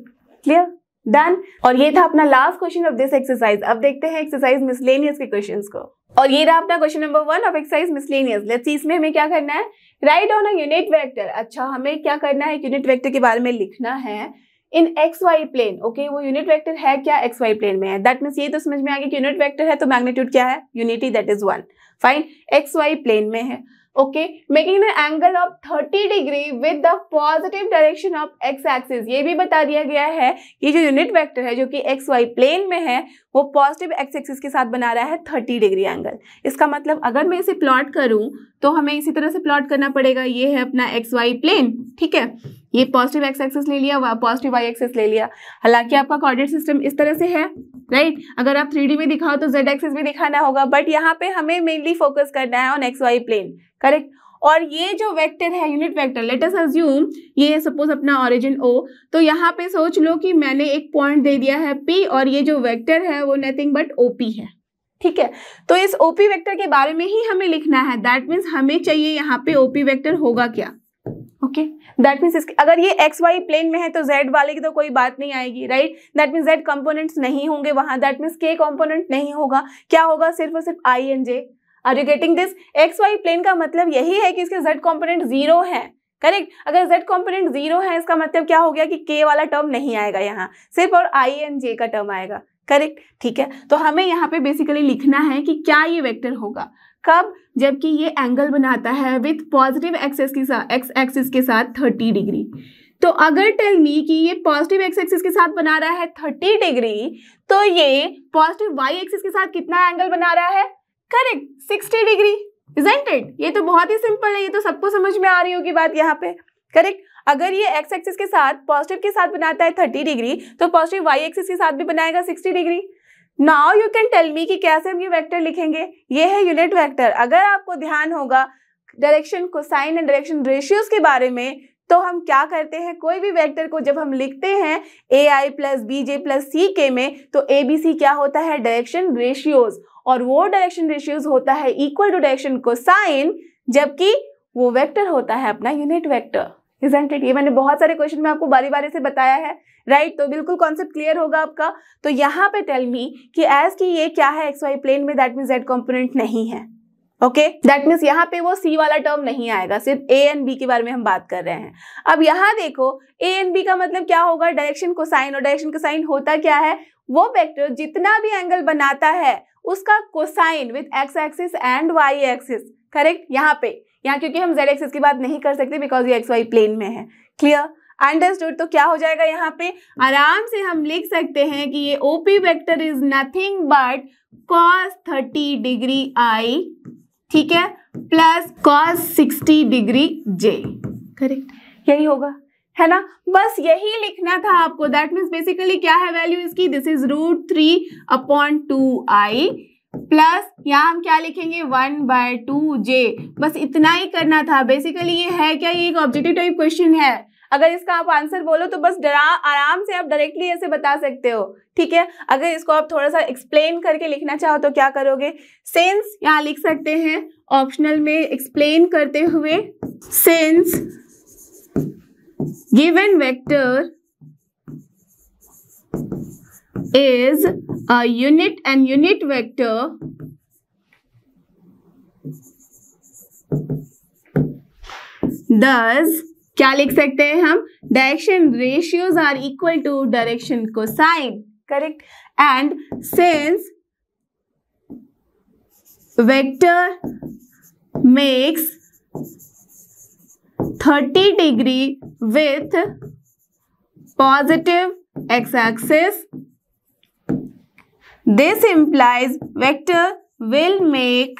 clear, done. और ये था अपना last question of this exercise. अब देखते हैं एक्सरसाइज मिसलेनियस के क्वेश्चंस को, और ये रहा अपना question number 1 of exercise miscellaneous. Let's see इसमें हमें क्या करना है, right on a unit vector. अच्छा, हमें क्या करना है, यूनिट वेक्टर के बारे में लिखना है इन एक्स वाई प्लेन, ओके। वो यूनिट वेक्टर है क्या, एक्स वाई प्लेन में है, दैट मीन्स ये तो समझ में आ गया कि यूनिट वेक्टर है तो मैग्नीट्यूड क्या है, unity, that is 1, fine, X Y plane में है, okay. Making an angle of 30 degree with the positive direction of X axis. ये भी बता दिया गया है कि जो यूनिट वेक्टर है जो कि एक्स वाई प्लेन में है वो पॉजिटिव एक्स एक्सिस के साथ बना रहा है 30 डिग्री एंगल। इसका मतलब अगर मैं इसे प्लॉट करूं तो हमें इसी तरह से प्लॉट करना पड़ेगा। ये है अपना एक्स वाई प्लेन, ठीक है, ये पॉजिटिव एक्स एक्सिस ले लिया, पॉजिटिव वाई एक्सिस ले लिया। हालांकि आपका कोऑर्डिनेट सिस्टम इस तरह से है, राइट। अगर आप 3D में दिखाओ तो जेड एक्सिस भी दिखाना होगा, बट यहाँ पे हमें मेनली फोकस करना है on X Y plane, correct. और ये जो वेक्टर है unit vector, let us assume ये सपोज अपना ओरिजिन O, तो यहाँ पे सोच लो कि मैंने एक पॉइंट दे दिया है P और ये जो वेक्टर है वो नथिंग बट OP है, ठीक है। तो इस OP वेक्टर के बारे में ही हमें लिखना है, दैट मीन्स हमें चाहिए यहाँ पे OP वेक्टर होगा क्या, ओके। ओके, दैट मीन्स अगर ये एक्स वाई प्लेन में है तो जेड वाले की तो कोई बात नहीं आएगी, right. That means Z components नहीं होंगे वहां, दैट मीन्स के कंपोनेंट नहीं होगा, क्या होगा, सिर्फ और सिर्फ I and J. Are you getting this? X Y plane का मतलब यही है कि इसके जेड कंपोनेंट जीरो है, करेक्ट। अगर जेड कंपोनेंट जीरो है इसका मतलब क्या हो गया कि के वाला टर्म नहीं आएगा यहाँ, सिर्फ और आई एंड जे का टर्म आएगा, करेक्ट, ठीक है। तो हमें यहाँ पे बेसिकली लिखना है कि क्या ये वेक्टर होगा, कब, जबकि ये एंगल बनाता है विथ पॉजिटिव एक्सिस के साथ, एक्स एक्सिस के साथ 30 डिग्री। तो अगर टेल मी कि ये पॉजिटिव एक्स एक्सिस के साथ बना रहा है 30 डिग्री, तो ये पॉजिटिव वाई एक्सिस के साथ कितना एंगल बना रहा है, करेक्ट, 60 डिग्री, इजंट इट। ये तो बहुत ही सिंपल है, ये तो सबको समझ में आ रही होगी बात यहाँ पे, करेक्ट। अगर ये एक्स एक्सिस के साथ पॉजिटिव के साथ बनाता है 30 डिग्री, तो पॉजिटिव वाई एक्सिस के साथ भी बनाएगा 60 degree. Now you can tell me कि कैसे हम ये वेक्टर लिखेंगे। ये है यूनिट वेक्टर। अगर आपको ध्यान होगा direction cosine and direction ratios के बारे में, तो हम क्या करते हैं, कोई भी वेक्टर को जब हम लिखते हैं ए आई प्लस बी जे प्लस सी के में, तो ए बी सी क्या होता है, डायरेक्शन रेशियोज, और वो डायरेक्शन रेशियोज होता है इक्वल टू डायरेक्शन कोसाइन, जबकि वो वेक्टर होता है अपना यूनिट वेक्टर, इजंट इट। ये मैंने बहुत सारे क्वेश्चन में आपको बारी बारी से बताया है, राइट। तो बिल्कुल कॉन्सेप्ट क्लियर होगा आपका। तो यहाँ पे टेल मी कि एज की ये क्या है एक्स वाई प्लेन में, दैट मीन्स जेड कंपोनेंट नहीं है, ओके। दैट मीन्स यहाँ पे वो सी वाला टर्म नहीं आएगा, सिर्फ ए एंड बी के बारे में हम बात कर रहे हैं। अब यहाँ देखो ए एंड बी का मतलब क्या होगा, डायरेक्शन कोसाइन, और डायरेक्शन कोसाइन होता क्या है, वो वेक्टर जितना भी एंगल बनाता है उसका cosine with X axis and Y axis, correct. यहाँ क्योंकि हम जेड एक्सिस की बात नहीं कर सकते बिकॉज ये एक्स वाई प्लेन में है, क्लियर, अंडरस्टूड। तो क्या हो जाएगा यहाँ पे, आराम से हम लिख सकते हैं कि ये OP vector is nothing but cos 30 degree I, ठीक है, प्लस cos 60 डिग्री जे, करेक्ट, यही होगा, है ना। बस यही लिखना था आपको। दैट मीन्स बेसिकली क्या है वैल्यू इसकी, दिस इज √3/2i प्लस यहाँ हम क्या लिखेंगे 1/2j। बस इतना ही करना था। बेसिकली ये है क्या, ये एक ऑब्जेक्टिव टाइप क्वेश्चन है। अगर इसका आप आंसर बोलो तो बस आराम से आप डायरेक्टली ऐसे बता सकते हो, ठीक है। अगर इसको आप थोड़ा सा एक्सप्लेन करके लिखना चाहो तो क्या करोगे, सिंस यहाँ लिख सकते हैं ऑप्शनल में एक्सप्लेन करते हुए, since given vector is a unit and unit vector thus क्या लिख सकते हैं हम, direction ratios are equal to direction cosine, correct. And since vector makes 30 degree with positive x axis, this implies vector will make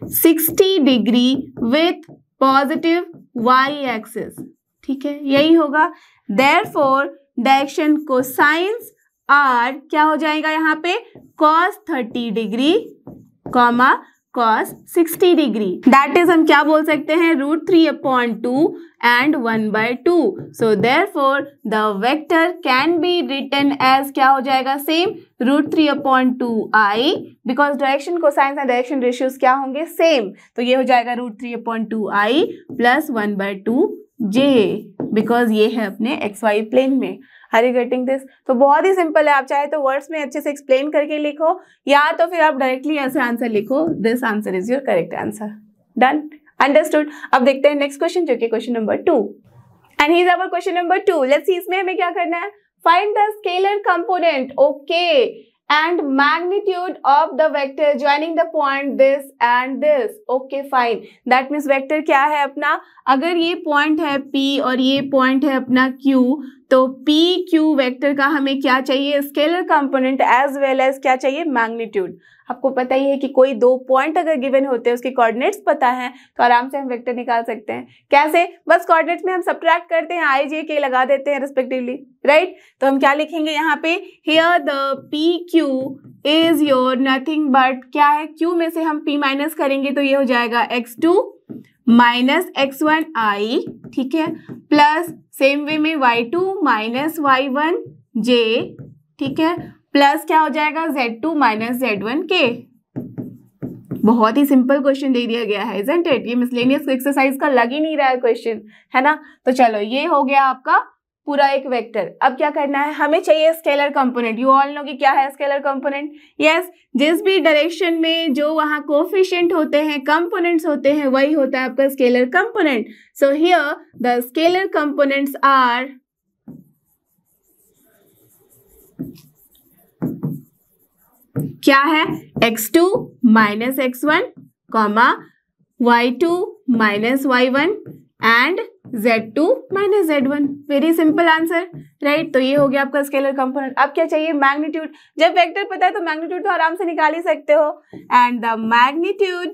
60 degree with positive y axis, ठीक है, यही होगा। therefore direction cosines are क्या हो जाएगा यहाँ पे, cos 30 degree comma cos 60 degree. That is हम क्या बोल सकते हैं, √3/2 and 1/2। So therefore the vector can be written as क्या हो जाएगा, same √3/2i, because direction cosine and direction ratios क्या होंगे, सेम। तो ये हो जाएगा √3/2i प्लस 1/2j, बिकॉज ये है अपने एक्स वाई प्लेन में। Are you getting this? तो बहुत ही सिंपल है। आप चाहे तो वर्ड्स में अच्छे से एक्सप्लेन करके लिखो, या तो फिर आप डायरेक्टली ऐसे आंसर लिखो, this answer is your correct answer. Done, understood. अब देखते हैं नेक्स्ट क्वेश्चन, जो कि question number 2, and he is our question number 2। Let's see इसमें हमें क्या करना है, find the scalar component, okay, and magnitude of the vector joining the point this and this, okay fine। that means vector क्या है अपना, अगर ये point है P और ये point है अपना Q, तो P Q वेक्टर का हमें क्या चाहिए, scalar component as well as क्या चाहिए, मैग्नीट्यूड। आपको पता ही है कि कोई दो पॉइंट अगर गिवन होते हैं, उसके कोऑर्डिनेट्स पता है, तो आराम से हम वेक्टर निकाल सकते हैं। कैसे, बस कोऑर्डिनेट्स में हम सब्ट्रैक्ट करते हैं, i j k लगा देते हैं रिस्पेक्टिवली, राइट। तो हम क्या लिखेंगे यहाँ पे, here the P Q is your nothing but क्या है, Q में से हम P माइनस करेंगे तो ये हो जाएगा x2 माइनस x1i, ठीक है, प्लस सेम वे में y2 माइनस y1j, ठीक है, प्लस क्या हो जाएगा z2 माइनस z1k, बहुत ही सिंपल क्वेश्चन दे दिया गया है, isn't it? ये मिसलेनियस एक्सरसाइज का लग ही नहीं रहा है क्वेश्चन, है ना? तो चलो ये हो गया आपका पूरा एक वेक्टर। अब क्या करना है, हमें चाहिए scalar component. You all know कि क्या है स्केलर कंपोनेंट। यस, जिस भी डायरेक्शन में जो वहां कोफिशिएंट होते हैं, कंपोनेंट्स होते हैं, वही होता है आपका scalar component. So here the scalar components are क्या है, x2 minus x1 comma y2 minus y1 and z2 minus z1। Very simple answer, right? तो ये हो गया आपका स्केलर कंपोनेंट। अब क्या चाहिए, मैग्नीट्यूड। जब वेक्टर पता है तो मैग्नीट्यूड तो आराम से निकाल ही सकते हो। And the magnitude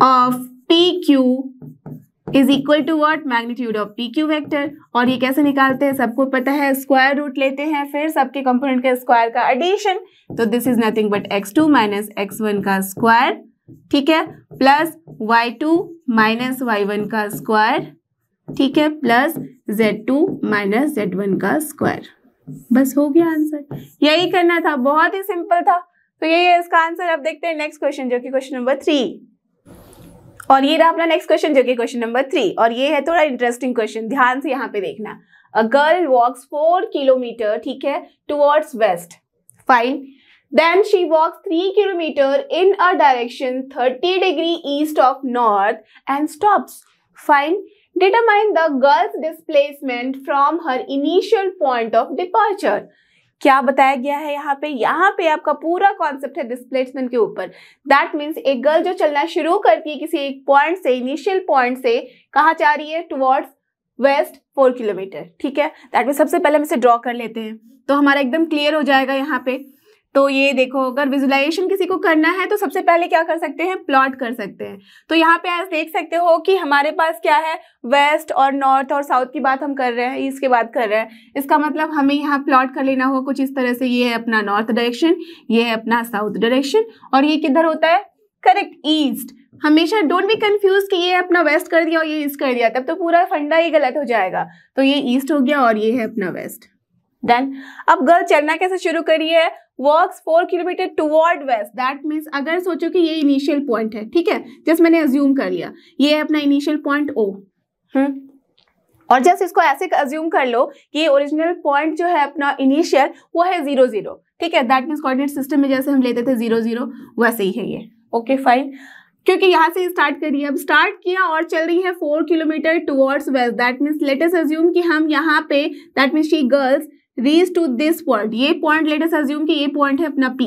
of PQ is equal to what, magnitude of PQ vector. और ये कैसे निकालते हैं, सबको पता है, स्क्वायर रूट लेते हैं, फिर सबके कंपोनेंट के स्क्वायर का एडिशन। तो this is nothing but x2 minus x1 का स्क्वायर, ठीक है, प्लस y2 माइनस y1 का स्क्वायर, ठीक है, प्लस z2 माइनस z1 का स्क्वायर। बस हो गया आंसर, यही करना था, बहुत ही सिंपल था। तो यही है इसका आंसर। अब देखते हैं नेक्स्ट क्वेश्चन जो कि क्वेश्चन नंबर 3। और ये रहा अपना नेक्स्ट क्वेश्चन जो कि क्वेश्चन नंबर 3। और ये है थोड़ा इंटरेस्टिंग क्वेश्चन, ध्यान से यहाँ पे देखना। अ गर्ल वॉक्स 4 किलोमीटर, ठीक है, towards waste, fine. Then she walks 3 kilometers in a direction 30 degrees east of north and stops. Fine. Determine the girl's displacement from her initial point of departure. क्या बताया गया है यहाँ पे आपका पूरा कॉन्सेप्ट है डिस्प्लेसमेंट के ऊपर। दैट मीन्स एक गर्ल जो चलना शुरू करती है किसी एक पॉइंट से, इनिशियल पॉइंट से, कहाँ जा रही है, टुवर्ड्स वेस्ट 4 किलोमीटर, ठीक है। दैट मीन्स सबसे पहले हम इसे ड्रॉ कर लेते हैं तो हमारा एकदम क्लियर हो जाएगा यहाँ पे। तो ये देखो, अगर विजुलाइजेशन किसी को करना है तो सबसे पहले क्या कर सकते हैं, प्लॉट कर सकते हैं। तो यहाँ पे आज देख सकते हो कि हमारे पास क्या है, वेस्ट और नॉर्थ और साउथ की बात हम कर रहे हैं, ईस्ट की बात कर रहे हैं। इसका मतलब हमें यहाँ प्लॉट कर लेना होगा कुछ इस तरह से। ये है अपना नॉर्थ डायरेक्शन, ये है अपना साउथ डायरेक्शन, और ये किधर होता है, करेक्ट, ईस्ट। हमेशा डोंट बी कंफ्यूज कि ये अपना वेस्ट कर दिया और ये ईस्ट कर दिया, तब तो पूरा फंडा ही गलत हो जाएगा। तो ये ईस्ट हो गया और ये है अपना वेस्ट। देन अब गर्ल चलना कैसे शुरू करी है, walks 4 kilometre toward west. That means अगर सोचो कि ये इनिशियल पॉइंट है, ठीक है, जस्ट मैंने अज्यूम कर लिया ये है अपना इनिशियल पॉइंट O, और जस्ट इसको ऐसे अज्यूम कर लो कि ओरिजिनल पॉइंट जो है अपना इनिशियल वो है 0 0, ठीक है। दैट मीन्स कोऑर्डिनेट सिस्टम में जैसे हम लेते थे 0 0 वैसे ही है ये, ओके फाइन। क्योंकि यहाँ से स्टार्ट करिए, अब स्टार्ट किया और चल रही है 4 kilometre towards west. That means let us assume कि हम यहाँ पे, that means she girls reach to this point. ये पॉइंट लेट अस अज्यूम कि ये पॉइंट है अपना P,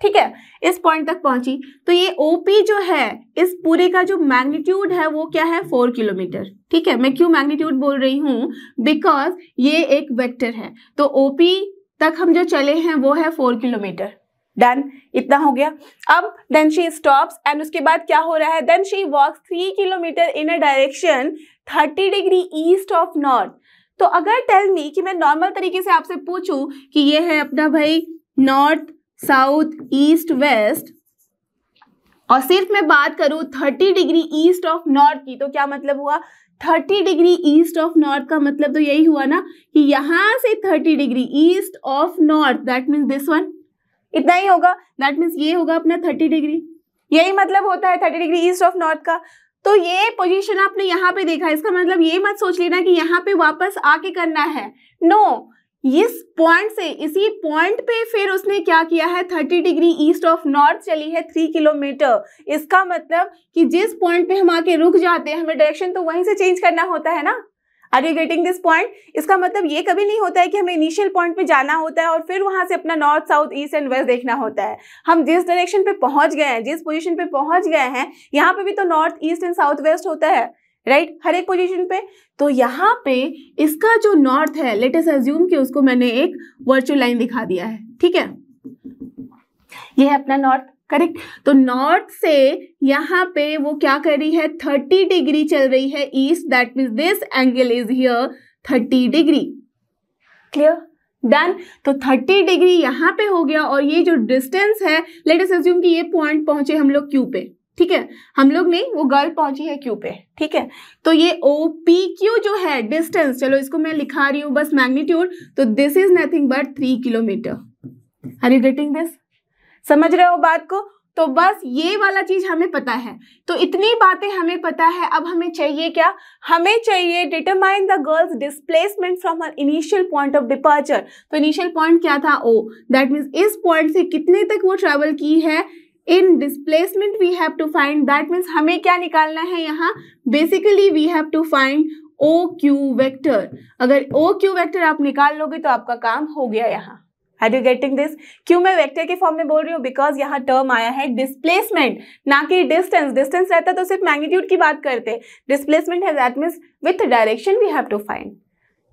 ठीक है, इस पॉइंट तक पहुंची। तो ये OP जो है, इस पूरे का जो मैग्नीट्यूड है वो क्या है, 4 किलोमीटर, ठीक है। मैं क्यों मैग्नीट्यूड बोल रही हूँ, बिकॉज ये एक वेक्टर है, तो OP तक हम जो चले हैं वो है 4 किलोमीटर। डन, इतना हो गया। अब देन शी स्टॉप्स, एंड उसके बाद क्या हो रहा है, then she walks 3 kilometre in a direction 30 degree east of north. तो अगर टेल मी कि मैं नॉर्मल तरीके से आपसे पूछूं कि ये है अपना भाई नॉर्थ, साउथ, ईस्ट, वेस्ट, और सिर्फ मैं बात करूं 30 डिग्री ईस्ट ऑफ नॉर्थ की, तो क्या मतलब हुआ, 30 डिग्री ईस्ट ऑफ नॉर्थ का मतलब तो यही हुआ ना कि यहां से 30 degree east of north, that means this one, इतना ही होगा। दैट मीन्स ये होगा अपना 30 डिग्री, यही मतलब होता है 30 डिग्री ईस्ट ऑफ नॉर्थ का। तो ये पोजीशन आपने यहाँ पे देखा, इसका मतलब ये मत सोच लेना कि यहाँ पे वापस आके करना है, नो, इस पॉइंट से, इसी पॉइंट पे फिर उसने क्या किया है, 30 डिग्री ईस्ट ऑफ नॉर्थ चली है 3 किलोमीटर। इसका मतलब कि जिस पॉइंट पे हम आके रुक जाते हैं, हमें डायरेक्शन तो वहीं से चेंज करना होता है ना। Are you getting this point? इसका मतलब ये कभी नहीं होता है कि हमें इनिशियल पॉइंट पे जाना होता है और फिर वहां से अपना north, south, east and west देखना होता है। हम जिस डायरेक्शन पे पहुंच गए हैं, जिस पोजीशन पे पहुंच गए हैं, यहाँ पे भी तो north, east and south, west होता है, राइट, हर एक पोजीशन पे। तो यहाँ पे इसका जो नॉर्थ है, लेट अस अज्यूम कि उसको मैंने एक वर्चुअल लाइन दिखा दिया है, ठीक है, ये है अपना नॉर्थ, करेक्ट। तो नॉर्थ से यहाँ पे वो क्या कर रही है, 30 डिग्री चल रही है east, that means this angle is here 30 degree, clear, done. तो 30 डिग्री यहाँ पे हो गया, और ये जो डिस्टेंस है, लेट अस अज्यूम कि ये पॉइंट पहुंचे हम लोग Q पे, ठीक है, हम लोग नहीं, वो गर्ल पहुंची है Q पे, ठीक है। तो ये OPQ जो है डिस्टेंस, चलो इसको मैं लिखा रही हूँ बस मैग्नीट्यूड, तो this is nothing but 3 kilometre, are you getting this? समझ रहे हो बात को? तो बस ये वाला चीज हमें पता है, तो इतनी बातें हमें पता है। अब हमें चाहिए क्या? हमें चाहिए determine the girls displacement from her initial point of departure. तो इनिशियल पॉइंट क्या था? O, दैट मीन्स इस पॉइंट से कितने तक वो ट्रेवल की है। In displacement we have to find, that means हमें क्या निकालना है यहाँ? Basically we have to find OQ vector. अगर OQ वेक्टर आप निकाल लोगे तो आपका काम हो गया यहाँ। Are you getting this? क्यों मैं वेक्टर के फॉर्म में बोल रही हूँ? बिकॉज यहाँ टर्म आया है डिस्प्लेसमेंट, ना कि डिस्टेंस। डिस्टेंस रहता तो सिर्फ मैग्नीट्यूड की बात करते। डिस्प्लेसमेंट है, that means with direction we have to find.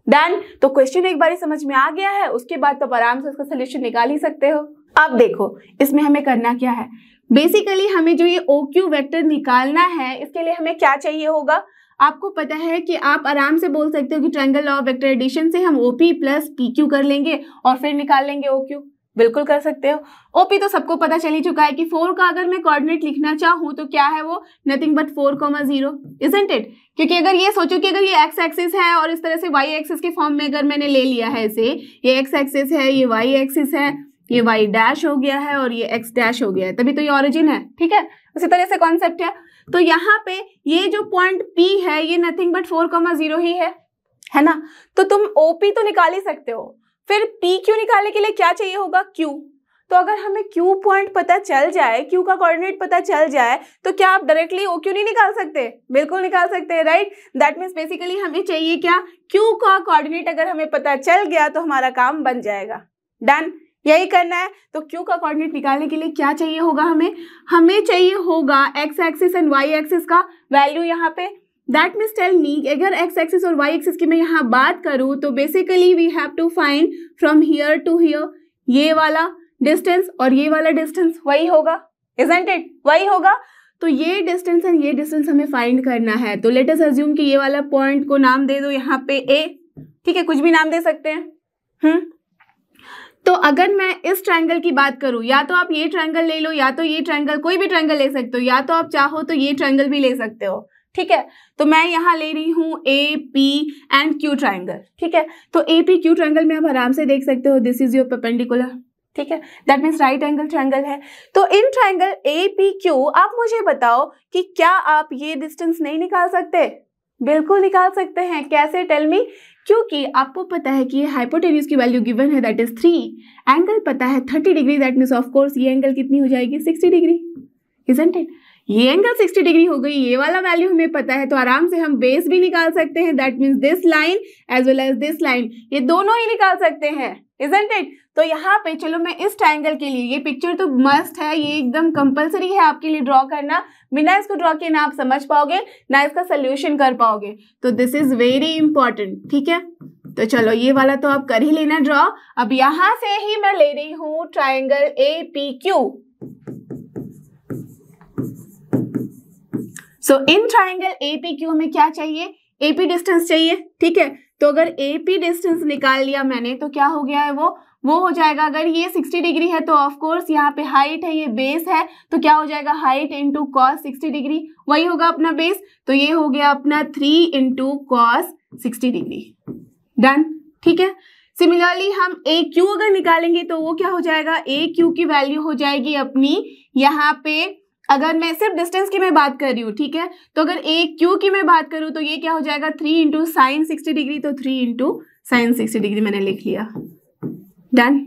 Done. तो क्वेश्चन एक बार समझ में आ गया है, उसके बाद तो आराम से उसका सोल्यूशन निकाल ही सकते हो। अब देखो इसमें हमें करना क्या है। बेसिकली हमें जो ये OQ वेक्टर निकालना है, इसके लिए हमें क्या चाहिए होगा? आपको पता है कि आप आराम से बोल सकते हो कि triangle law of vector addition से हम OP प्लस PQ कर लेंगे और फिर निकाल लेंगे OQ। बिल्कुल कर सकते हो। OP तो सबको पता चल ही चुका है कि 4 का अगर मैं कोऑर्डिनेट लिखना चाहूँ तो क्या है वो? Nothing but 4,0, isn't it? क्योंकि अगर ये सोचो कि अगर ये एक्स एक्सिस है और इस तरह से वाई एक्सिस के फॉर्म में अगर मैंने ले लिया है इसे, ये एक्स एक्सिस है, ये वाई एक्सिस है, ये वाई डैश हो गया है और ये एक्स डैश हो गया है, तभी तो ये ऑरिजिन है। ठीक है, उसी तरह से कॉन्सेप्ट है। तो यहाँ पे ये जो पॉइंट P है ये नथिंग बट 4,0 ही है ना? तो तुम OP तो निकाल ही सकते हो। फिर PQ निकालने के लिए क्या चाहिए होगा? Q। तो अगर हमें Q पॉइंट पता चल जाए, Q का कोऑर्डिनेट पता चल जाए, तो क्या आप डायरेक्टली OQ नहीं निकाल सकते? बिल्कुल निकाल सकते हैं, राइट? दैट मीन्स बेसिकली हमें चाहिए क्या? Q का कोऑर्डिनेट अगर हमें पता चल गया तो हमारा काम बन जाएगा। डन, यही करना है। तो Q का कोऑर्डिनेट निकालने के लिए क्या चाहिए होगा? हमें चाहिए होगा x axis and y axis का वैल्यू यहाँ पे। दैट मीन्स टेल मी, अगर x एक्सिस और y एक्सिस की मैं यहाँ बात करूँ तो basically we have to find from here to here ये वाला डिस्टेंस और ये वाला डिस्टेंस वही होगा, इजंट इट? वही होगा। तो ये डिस्टेंस एंड ये डिस्टेंस हमें फाइंड करना है। तो लेट अस अज्यूम कि ये वाला पॉइंट को नाम दे दो यहाँ पे A। ठीक है, कुछ भी नाम दे सकते हैं। तो अगर मैं इस ट्रायंगल की बात करूं, या तो आप ये ट्रायंगल ले लो, या तो ये ट्रायंगल, कोई भी ट्रायंगल ले सकते हो, या तो आप चाहो तो ये ट्रायंगल भी ले सकते हो। ठीक है, तो मैं यहाँ ले रही हूँ AP एंड Q ट्रायंगल। ठीक है, तो AP Q ट्रायंगल में आप आराम से देख सकते हो दिस इज योर परपेंडिकुलर। ठीक है, that means right angle triangle है। तो इन ट्रायंगल APQ आप मुझे बताओ कि क्या आप ये डिस्टेंस नहीं निकाल सकते? बिल्कुल निकाल सकते हैं। कैसे? Tell me. क्योंकि आपको पता है कि ये हाइपोटेन्यूज की वैल्यू गिवन है, दैट इज 3। एंगल पता है 30 degree, that means of course ये एंगल कितनी हो जाएगी? 60 डिग्री, इजंट इट? ये एंगल 60 डिग्री हो गई, ये वाला वैल्यू हमें पता है, तो आराम से हम बेस भी निकाल सकते हैं, that means this line as well as this line, ये दोनों ही निकाल सकते हैं, इजंट इट? तो यहाँ पे चलो मैं इस ट्रायंगल के लिए, ये पिक्चर तो मस्ट है, ये एकदम कंपलसरी है आपके लिए ड्रॉ करना। बिना इसको ड्रॉ किए ना आप समझ पाओगे ना इसका सोल्यूशन कर पाओगे, तो दिस इज वेरी इंपॉर्टेंट। ठीक है, तो चलो ये वाला तो आप कर ही लेना ड्रॉ। अब यहाँ से ही मैं ले रही हूँ triangle APQ। So in triangle APQ हमें क्या चाहिए? AP डिस्टेंस चाहिए। ठीक है, तो अगर AP डिस्टेंस निकाल लिया मैंने तो क्या हो गया है? वो हो जाएगा, अगर ये 60 डिग्री है तो ऑफ कोर्स यहाँ पे हाइट है, ये बेस है, तो क्या हो जाएगा? हाइट इंटू कॉस 60 डिग्री, वही होगा अपना बेस। तो ये हो गया अपना 3 इंटू कॉस 60 डिग्री। डन। ठीक है, सिमिलरली हम AQ अगर निकालेंगे तो वो क्या हो जाएगा? AQ की वैल्यू हो जाएगी अपनी यहाँ पे, अगर मैं सिर्फ डिस्टेंस की मैं बात कर रही हूँ, ठीक है, तो अगर AQ की मैं बात करूँ तो ये क्या हो जाएगा? 3 इंटू साइन 60 डिग्री, तो 3 इंटू साइन 60 डिग्री मैंने लिख लिया। डन।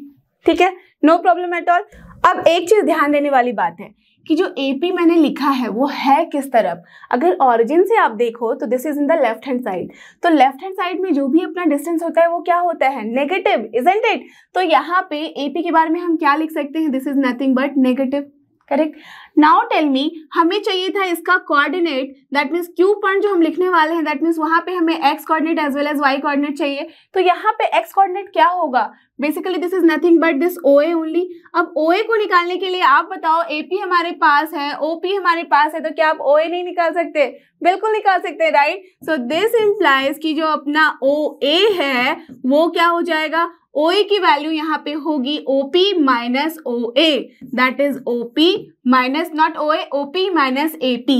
ठीक है, नो प्रॉब्लम एट ऑल। अब एक चीज ध्यान देने वाली बात है कि जो AP मैंने लिखा है वो है किस तरफ। अगर ऑरिजिन से आप देखो तो this is in the left hand side, तो लेफ्ट हैंड साइड में जो भी अपना डिस्टेंस होता है वो क्या होता है? Negative, isn't it? तो यहाँ पे AP के बारे में हम क्या लिख सकते हैं? This is nothing but negative, correct. Now tell me, हमें चाहिए था इसका coordinate, that means Q point जो हम लिखने वाले हैं, दैट मीन्स वहां पे हमें x coordinate as well as y coordinate चाहिए। तो यहाँ पे x कोऑर्डिनेट क्या होगा? Basically this is nothing but this OA only. अब OA को निकालने के लिए आप बताओ, AP हमारे पास है, OP हमारे पास है, तो क्या आप OA नहीं निकाल सकते? बिल्कुल निकाल सकते हैं, राइट? सो दिस इम्प्लाइज कि जो अपना OA है वो क्या हो जाएगा? OA की वैल्यू यहाँ पे होगी OP minus OA, that is OP minus, not OA, OP minus AP।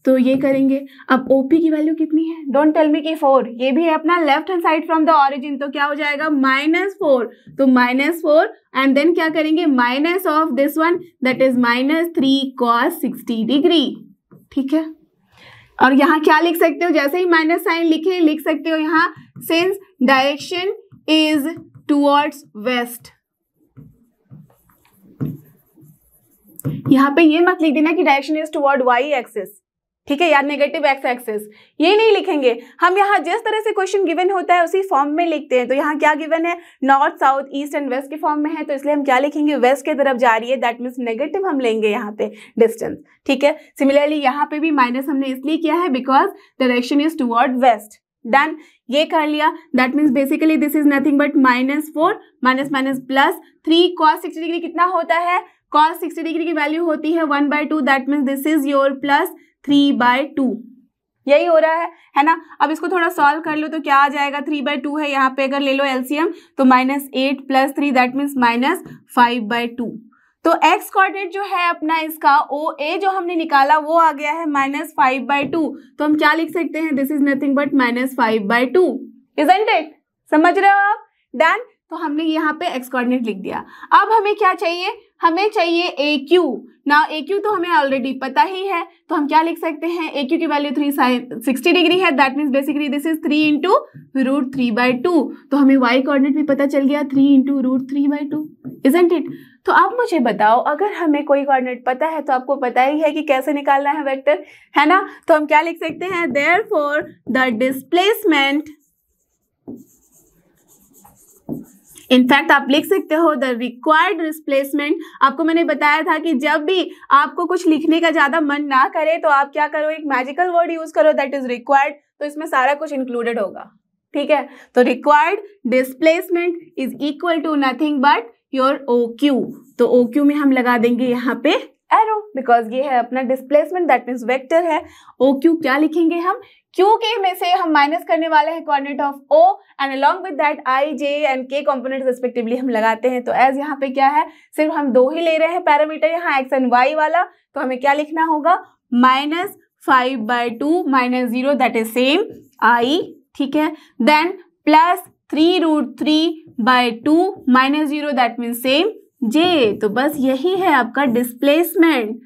तो ये करेंगे। अब OP की वैल्यू कितनी है, डोंट टेल मी कि 4, ये भी है अपना left hand side from the origin, तो क्या हो जाएगा -4, तो -4 एंड देन क्या करेंगे minus of this one that is -3 cos 60 degree. ठीक है, और यहाँ क्या लिख सकते हो, जैसे ही माइनस साइन लिखे लिख सकते हो यहाँ since direction is towards west. यहाँ पे ये मत लिख देना कि direction is toward Y axis, ठीक है, या नेगेटिव एक्स एक्सिस, ये नहीं लिखेंगे हम। यहाँ जिस तरह से क्वेश्चन गिवन होता है उसी फॉर्म में लिखते हैं। तो यहाँ क्या गिवन है, north south east and west के फॉर्म में है, तो इसलिए हम क्या लिखेंगे, वेस्ट की तरफ जा रही है, दैट मीन्स नेगेटिव हम लेंगे यहाँ पे डिस्टेंस। ठीक है, सिमिलरली यहाँ पे भी माइनस हमने इसलिए किया है because direction is toward west. Done, ये कर लिया, that means basically this is nothing but -4 minus minus plus 3 cos 60 degree कितना होता है, cos 60 डिग्री की वैल्यू होती है 1/2, that means this is your plus 3/2। यही हो रहा है ना। अब इसको थोड़ा सॉल्व कर लो तो क्या आ जाएगा, 3/2 है, यहाँ पे अगर ले लो एलसीएम तो -8 + 3 दैट मीन्स -5/2। तो एक्स कोऑर्डिनेट जो है अपना इसका OA जो हमने निकाला वो आ गया है -5/2, तो हम क्या लिख सकते हैं, this is nothing but -5/2, isn't it, समझ रहे हो आप। डन, तो हमने यहाँ पे एक्स कोऑर्डिनेट लिख दिया। अब हमें क्या चाहिए, हमें चाहिए AQ। ना AQ तो हमें ऑलरेडी पता ही है, तो हम क्या लिख सकते हैं, AQ की वैल्यू 360 डिग्री है, that means basically this is 3 × √3/2। तो हमें y कोऑर्डिनेट भी पता चल गया 3 × √3/2, इजंट इट। तो अब मुझे बताओ, अगर हमें कोई कोऑर्डिनेट पता है तो आपको पता ही है कि कैसे निकालना है वेक्टर, है ना। तो हम क्या लिख सकते हैं, देयरफॉर द डिस्प्लेसमेंट, इनफैक्ट आप लिख सकते हो द रिक्वायर्ड डिस्प्लेसमेंट। आपको मैंने बताया था कि जब भी आपको कुछ लिखने का ज्यादा मन ना करे तो आप क्या करो, एक मैजिकल वर्ड यूज करो दैट इज रिक्वायर्ड, तो इसमें सारा कुछ इंक्लूडेड होगा। ठीक है, तो required displacement is equal to nothing but your OQ। तो OQ में हम लगा देंगे यहाँ पे एरो, बिकॉज ये है अपना डिस्प्लेसमेंट, दैट मीन्स वेक्टर है। OQ क्या लिखेंगे हम, Q के में से हम माइनस करने वाले हैं coordinate of O and along with that I, J and K components respectively हम लगाते हैं। तो एज यहाँ पे क्या है, सिर्फ हम 2 ही ले रहे हैं पैरामीटर यहाँ x एंड y वाला, तो हमें क्या लिखना होगा, -5/2 -0 दैट इज सेम I। ठीक है, then plus 3 √3/2 -0 that means same J। तो बस यही है आपका displacement.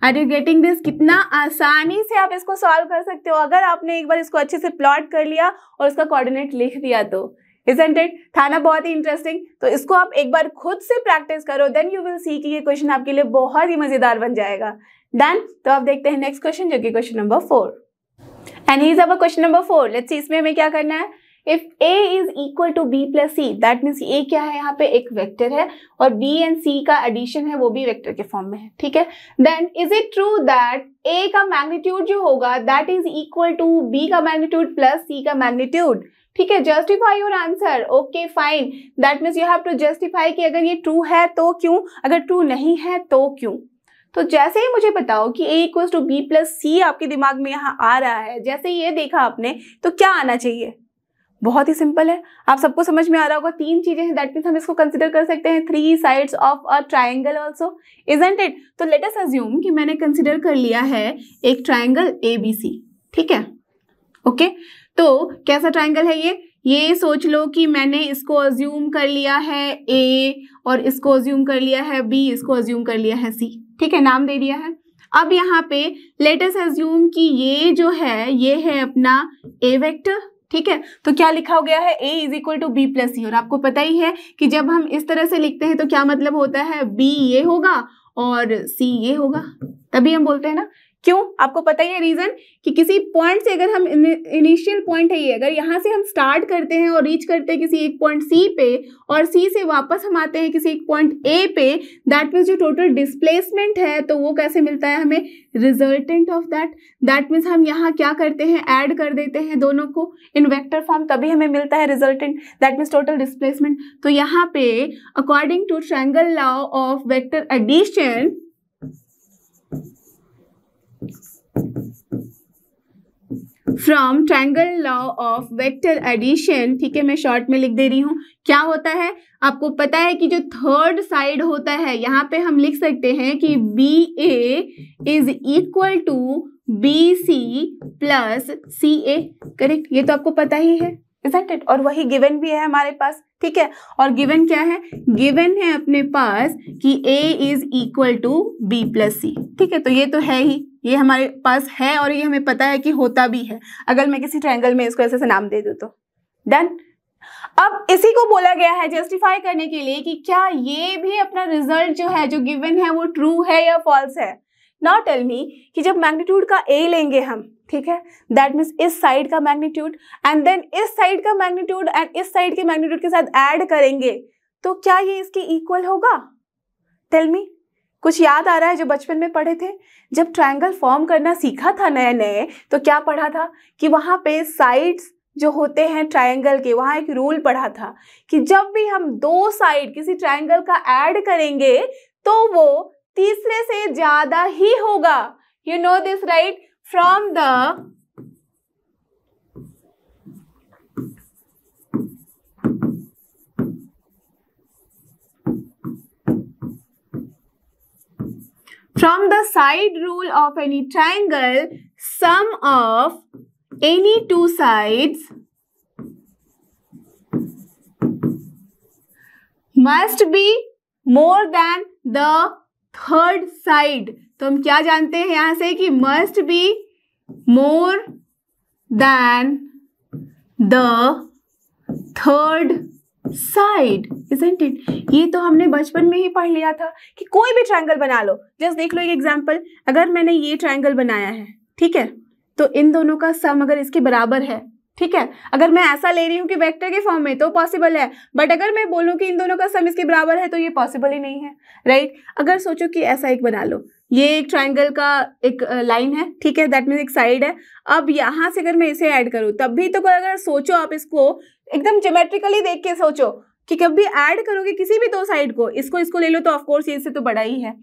Are you getting this, कितना आसानी से आप इसको सॉल्व कर सकते हो अगर आपने एक बार इसको अच्छे से प्लॉट कर लिया और उसका कोऑर्डिनेट लिख दिया तो। इजंट इट, था ना बहुत ही इंटरेस्टिंग। तो इसको आप एक बार खुद से प्रैक्टिस करो, देन यू विल सी कि ये क्वेश्चन आपके लिए बहुत ही मजेदार बन जाएगा। डन, तो आप देखते हैं नेक्स्ट क्वेश्चन जो कि question number 4 and he is our question number 4। Let's see इसमें हमें क्या करना है, if A is equal to B + C, that means A क्या है, यहाँ पे एक वेक्टर है और B एंड C का एडिशन है वो भी वेक्टर के फॉर्म में है। ठीक है, then is it true that A का मैग्नीट्यूड जो होगा that is equal to B का मैग्नीट्यूड प्लस C का मैग्नीट्यूड। ठीक है, justify your answer. Okay fine, that means you have to justify कि अगर ये ट्रू है तो क्यों, अगर ट्रू नहीं है तो क्यों। तो जैसे ही मुझे बताओ कि A = B + C आपके दिमाग में यहाँ आ रहा है, जैसे ही ये देखा आपने तो क्या आना चाहिए, बहुत ही सिंपल है, आप सबको समझ में आ रहा होगा। 3 चीजें हैं, दैट मीन्स हम इसको कंसिडर कर सकते हैं 3 sides of a triangle also, isn't it. तो लेट अस अज्यूम कि मैंने कंसिडर कर लिया है एक ट्राइंगल ABC। ठीक है, ओके, तो कैसा ट्राइंगल है ये सोच लो कि मैंने इसको अज्यूम कर लिया है A और इसको अज्यूम कर लिया है B, इसको अज्यूम कर लिया है C। ठीक है, नाम दे दिया है। अब यहाँ पे लेट अस अज्यूम कि ये जो है ये है अपना A वेक्टर। ठीक है, तो क्या लिखा हो गया है, A = B + C। और आपको पता ही है कि जब हम इस तरह से लिखते हैं तो क्या मतलब होता है, B ये होगा और C ये होगा, तभी हम बोलते हैं ना। क्यों, आपको पता ही है रीजन, कि किसी पॉइंट से अगर हम इनिशियल पॉइंट है ये, अगर यहाँ से हम स्टार्ट करते हैं और रीच करते हैं किसी एक पॉइंट C पे और C से वापस हम आते हैं किसी एक पॉइंट A पे, दैट मीन्स जो टोटल डिस्प्लेसमेंट है तो वो कैसे मिलता है हमें, रिजल्टेंट ऑफ दैट मीन्स हम यहाँ क्या करते हैं, ऐड कर देते हैं दोनों को इन वेक्टर फॉर्म, तभी हमें मिलता है resultant, that means total displacement. तो यहाँ पे according to triangle law of vector addition, from triangle law of vector addition, ठीक है, मैं शॉर्ट में लिख दे रही हूं, क्या होता है आपको पता है कि जो थर्ड साइड होता है यहाँ पे हम लिख सकते हैं कि BA = BC plus CA, correct, ये तो आपको पता ही है, isn't it? और वही गिवन भी है हमारे पास, ठीक है। और गिवन क्या है, गिवन है अपने पास कि A is equal to B plus C, ठीक है। तो ये तो है ही, ये हमारे पास है और ये हमें पता है कि होता भी है, अगर मैं किसी ट्रायंगल में इसको ऐसे से नाम दे दूं तो। डन। अब इसी को बोला गया है जस्टिफाई करने के लिए कि क्या ये भी अपना रिजल्ट जो है, जो गिवन है, वो ट्रू है या फॉल्स है। नाउ टेल मी कि जब मैग्नीट्यूड का A लेंगे हम, ठीक है, दैट मीन्स इस साइड का मैग्नीट्यूड एंड देन इस साइड का मैग्नीट्यूड एंड इस साइड के मैग्नीट्यूड के साथ ऐड करेंगे, तो क्या ये इसके इक्वल होगा? टेल मी, कुछ याद आ रहा है जो बचपन में पढ़े थे? जब ट्रायंगल फॉर्म करना सीखा था नए नए, तो क्या पढ़ा था कि वहां पे साइड्स जो होते हैं ट्रायंगल के, वहां एक रूल पढ़ा था कि जब भी हम दो साइड किसी ट्रायंगल का ऐड करेंगे तो वो तीसरे से ज्यादा ही होगा। You know this right? From the side rule of any triangle, sum of any two sides must be more than the third side। तो हम क्या जानते हैं यहां से कि must be more than the third side, isn't it? ये तो हमने बचपन में ही पढ़ लिया था कि कोई भी ट्रायंगल बना लो। जस्ट देख लो एक एग्जांपल, अगर मैंने ये ट्रायंगल बनाया है, ठीक है, तो इन दोनों का सम अगर इसके बराबर है, ठीक है, अगर मैं ऐसा ले रही हूँ कि वेक्टर के फॉर्म में तो पॉसिबल है, बट अगर मैं बोलूँ कि इन दोनों का सम इसके बराबर है तो ये पॉसिबल ही नहीं है, राइट? अगर सोचो कि ऐसा एक बना लो, ये एक ट्रायंगल का एक लाइन है, ठीक है, दैट मीन्स एक साइड है। अब यहाँ से अगर मैं इसे ऐड करूँ तब भी तो, अगर सोचो आप इसको एकदम ज्योमेट्रिकली देख के सोचो कि कभी ऐड करोगे किसी भी दो साइड को, इसको ले लो तो ऑफकोर्स ये इससे तो बड़ा ही है,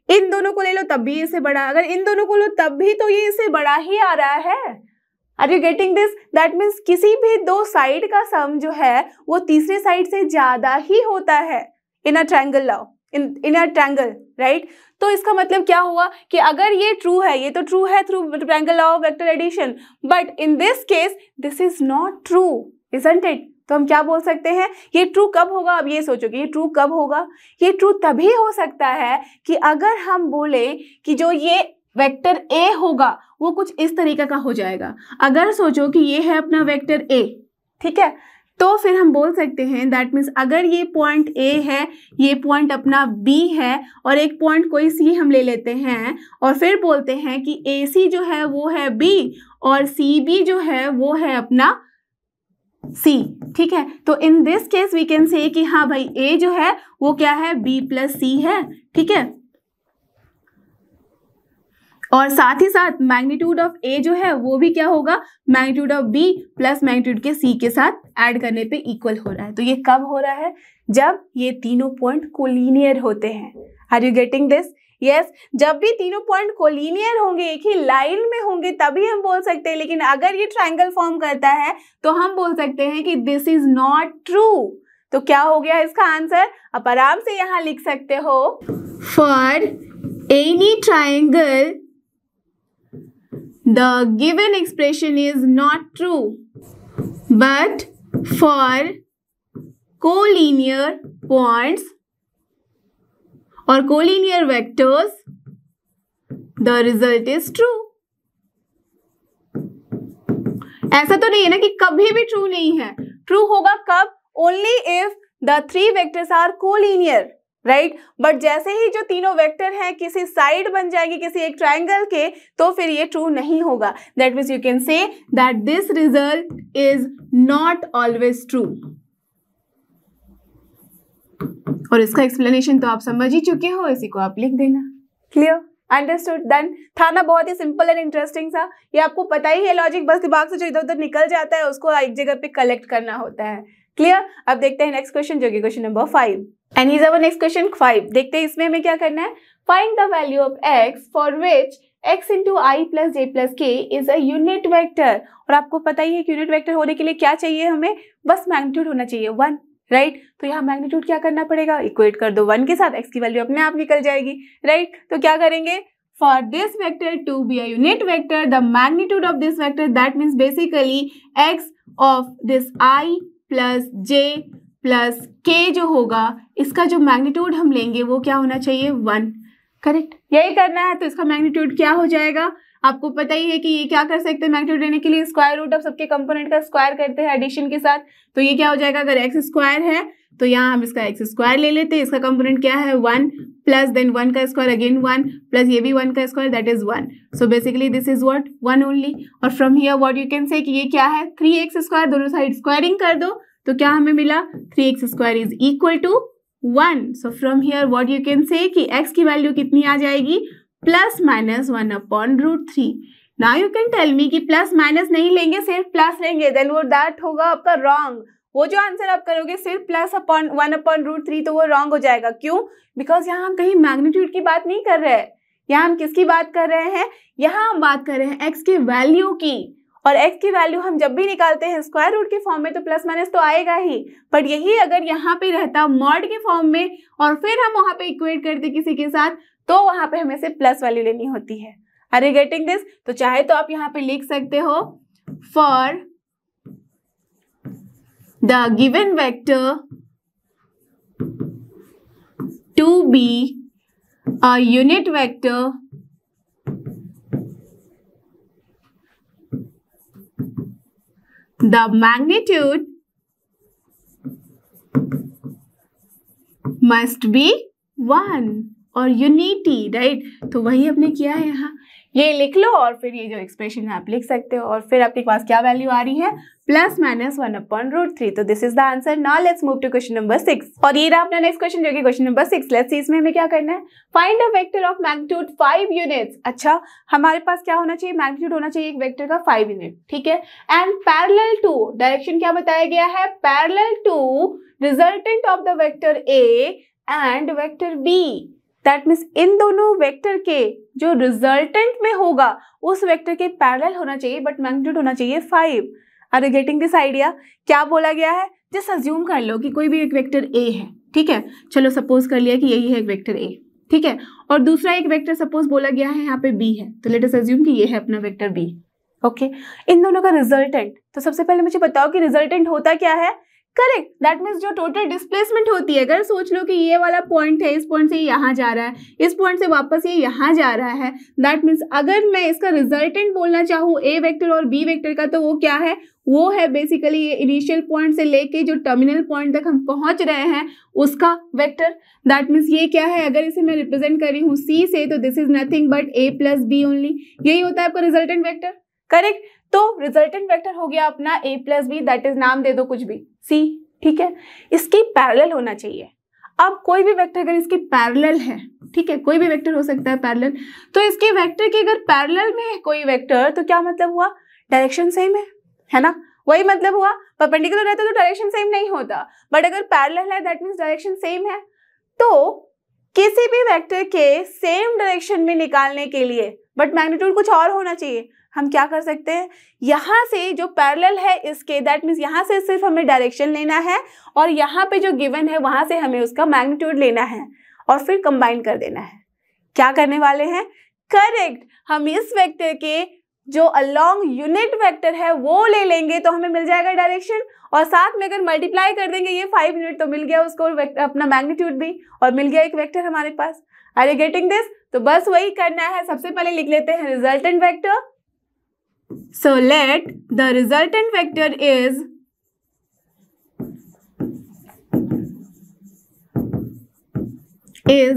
इन दोनों को ले लो तब भी इससे बड़ा, अगर इन दोनों को लो तब भी तो ये इससे बड़ा ही आ रहा है। Are you getting this? That means किसी भी दो साइड का सम जो है वो तीसरे साइड से ज्यादा ही होता है in a triangle law, in a triangle, right? तो इसका मतलब क्या हुआ कि अगर ये ट्रू है, ये तो ट्रू है through triangle law of vector addition, but in this case this is not true, isn't it? तो हम क्या बोल सकते हैं, ये ट्रू कब होगा? अब ये सोचो कि ये ट्रू कब होगा। ये ट्रू तभी हो सकता है कि अगर हम बोले कि जो ये वेक्टर ए होगा वो कुछ इस तरीके का हो जाएगा। अगर सोचो कि ये है अपना वेक्टर ए, ठीक है, तो फिर हम बोल सकते हैं दैट मीन्स अगर ये पॉइंट ए है, ये पॉइंट अपना बी है और एक पॉइंट कोई सी हम ले लेते हैं और फिर बोलते हैं कि ए सी जो है वो है बी और सी बी जो है वो है अपना सी, ठीक है। तो in this case we can say कि हाँ भाई ए जो है वो क्या है, बी प्लस सी है, ठीक है, और साथ ही साथ मैग्नीट्यूड ऑफ ए जो है वो भी क्या होगा, magnitude of B plus magnitude के सी के साथ ऐड करने पे इक्वल हो रहा है। तो ये कब हो रहा है, जब ये तीनों पॉइंट कोलिनियर होते हैं। Are you getting this? Yes, जब भी तीनों पॉइंट कोलिनियर होंगे, एक ही लाइन में होंगे, तभी हम बोल सकते हैं। लेकिन अगर ये ट्रायंगल फॉर्म करता है तो हम बोल सकते हैं कि दिस इज नॉट ट्रू। तो क्या हो गया इसका आंसर? आप आराम से यहां लिख सकते हो, for any triangle the given expression is not true, but for collinear points or collinear vectors the result is true। ऐसा तो नहीं है ना कि कभी भी ट्रू नहीं है। ट्रू होगा कब? only if the three vectors are collinear, right? But जैसे ही जो तीनों वेक्टर हैं किसी साइड बन जाएंगे किसी एक ट्रायंगल के, तो फिर ये ट्रू नहीं होगा। That means you can say that this result is not always true. और इसका एक्सप्लेनेशन तो आप समझ ही चुके हो, इसी को आप लिख देना। क्लियर? अंडरस्टूड? डन? था ना बहुत ही सिंपल एंड इंटरेस्टिंग सा। ये आपको पता ही है लॉजिक, बस दिमाग से जो इधर उधर निकल जाता है उसको एक जगह पे कलेक्ट करना होता है। क्लियर? अब देखते हैं नेक्स्ट क्वेश्चन, जो कि question number 5 and is our next question 5। देखते हैं इसमें हमें क्या करना है। Find the value of x for which x into I plus J plus के इज अ यूनिट वेक्टर। और आपको पता ही है कि यूनिट वेक्टर होने के लिए क्या चाहिए हमें, बस मैग्नीट्यूड होना चाहिए 1, राइट? तो यहाँ मैग्नीट्यूड क्या करना पड़ेगा, इक्वेट कर दो 1 के साथ, x की वैल्यू अपने आप निकल जाएगी, राइट? तो क्या करेंगे, for this vector to be a unit vector, the magnitude of this vector, that means basically x of this I plus j plus k जो होगा, इसका जो मैग्नीट्यूड हम लेंगे वो क्या होना चाहिए 1, करेक्ट। यही करना है, तो इसका मैग्नीट्यूड क्या हो जाएगा, आपको पता ही है कि ये क्या कर सकते हैं मैग्नीट्यूड लेने के लिए, स्क्वायर रूट ऑफ सबके कंपोनेंट का स्क्वायर करते हैं एडिशन के साथ। तो ये क्या हो जाएगा, अगर एक्स स्क्वायर है तो यहाँ हम इसका एक्स स्क्वायर ले लेते हैं, इसका कंपोनेंट क्या है 1 प्लस देन 1 का स्क्वायर अगेन 1 प्लस ये भी 1 का square that is 1। So basically this is what 1 only. और from here what you can say कि ये क्या है 3x स्क्वायर, दोनों साइड स्क्वायरिंग कर दो तो क्या हमें मिला 3x square is equal to 1। So from here what you can say कि x की वैल्यू कितनी आ जाएगी plus minus 1/√3। Now you can tell me कि प्लस माइनस नहीं लेंगे, सिर्फ प्लस लेंगे, देन वो दैट होगा आपका रॉन्ग। वो जो आंसर आप करोगे सिर्फ प्लस 1/√3 तो वो रॉन्ग हो जाएगा। क्यों? बिकॉज यहाँ हम कहीं मैग्नीट्यूड की बात नहीं कर रहे हैं, यहाँ हम किसकी बात कर रहे हैं, यहाँ हम बात कर रहे हैं एक्स की वैल्यू की। और एक्स की वैल्यू हम जब भी निकालते हैं स्क्वायर रूट के फॉर्म में तो प्लस माइनस तो आएगा ही, बट यही अगर यहाँ पे रहता मॉड के फॉर्म में और फिर हम वहाँ पे इक्वेट करते किसी के साथ तो वहाँ पे हमें से प्लस वैल्यू लेनी होती है। Are you getting this? तो चाहे तो आप यहाँ पे लिख सकते हो for the given vector to be a unit vector the magnitude must be 1 और यूनिटी, राइट। तो वही हमने किया है यहाँ, ये लिख लो और फिर ये जो एक्सप्रेशन है आप लिख सकते हो और फिर आपके पास क्या वैल्यू आ रही है प्लस माइनस 1/√3। तो this is the answer. Now let's move to question number 6 और ये रहा अपना नेक्स्ट क्वेश्चन जो कि क्वेश्चन नंबर 6। लेट्स सी इसमें हमें क्या करना है, find a vector of magnitude 5 units. अच्छा, हमारे पास क्या होना चाहिए, मैग्नीट्यूड होना चाहिए एक वेक्टर का 5 यूनिट, ठीक है। एंड पैरेलल टू, डायरेक्शन क्या बताया गया है, parallel to resultant of the vector A and vector B. That means इन दोनों वेक्टर के जो रिजल्टेंट में होगा उस वेक्टर के पैरेलल होना चाहिए, बट मैग्नीट्यूड होना चाहिए 5। Are you getting this idea? क्या बोला गया है, जस्ट अज्यूम कर लो कि कोई भी एक वेक्टर ए है, ठीक है। चलो सपोज कर लिया कि यही है एक वेक्टर ए, ठीक है, और दूसरा एक वेक्टर सपोज बोला गया है यहाँ पे बी है, तो लेट अस अज्यूम कि ये है अपना वेक्टर बी, ओके। इन दोनों का रिजल्टेंट, तो सबसे पहले मुझे बताओ कि रिजल्टेंट होता क्या है, करेक्ट, दैट मीन्स जो टोटल डिस्प्लेसमेंट होती है। अगर सोच लो कि ये वाला पॉइंट है, इस पॉइंट से यहाँ जा रहा है, इस पॉइंट से वापस ये यहाँ जा रहा है, दैट मीन्स अगर मैं इसका रिजल्टेंट बोलना चाहूँ ए वेक्टर और बी वेक्टर का, तो वो क्या है, वो है बेसिकली ये इनिशियल पॉइंट से लेके जो टर्मिनल पॉइंट तक हम पहुँच रहे हैं उसका वेक्टर। दैट मीन्स ये क्या है, अगर इसे मैं रिप्रेजेंट कर रही हूँ सी से, तो this is nothing but A plus B only. यही होता है आपका रिजल्टेंट वेक्टर, करेक्ट। तो रिजल्टेंट वेक्टर हो गया अपना A plus B, that is नाम दे दो कुछ भी सी, ठीक है। इसकी पैरेलल होना चाहिए। अब कोई भी वेक्टर अगर इसकी पैरेलल है, ठीक है, कोई भी वेक्टर हो सकता है पैरेलल, तो इसके वेक्टर के अगर पैरेलल में है कोई वेक्टर तो क्या मतलब हुआ, डायरेक्शन सेम है ना, वही मतलब हुआ। परपेंडिकुलर रहता तो डायरेक्शन सेम नहीं होता, बट अगर पैरेलल है दैट मीन्स डायरेक्शन सेम है। तो किसी भी वेक्टर के सेम डायरेक्शन में निकालने के लिए बट मैग्नीट्यूड कुछ और होना चाहिए, हम क्या कर सकते हैं, यहाँ से जो पैरेलल है इसके, दैट मीन्स यहाँ से सिर्फ हमें डायरेक्शन लेना है और यहाँ पे जो गिवन है वहां से हमें उसका मैग्नीट्यूड लेना है और फिर कंबाइन कर देना है। क्या करने वाले हैं, करेक्ट, हम इस वेक्टर के जो अलोंग यूनिट वेक्टर है वो ले लेंगे तो हमें मिल जाएगा डायरेक्शन, और साथ में अगर मल्टीप्लाई कर देंगे ये 5 यूनिट तो मिल गया उसको अपना मैग्नीट्यूड भी, और मिल गया एक वेक्टर हमारे पास। Are you getting this? तो बस वही करना है। सबसे पहले लिख लेते हैं resultant vector. So let the resultant vector is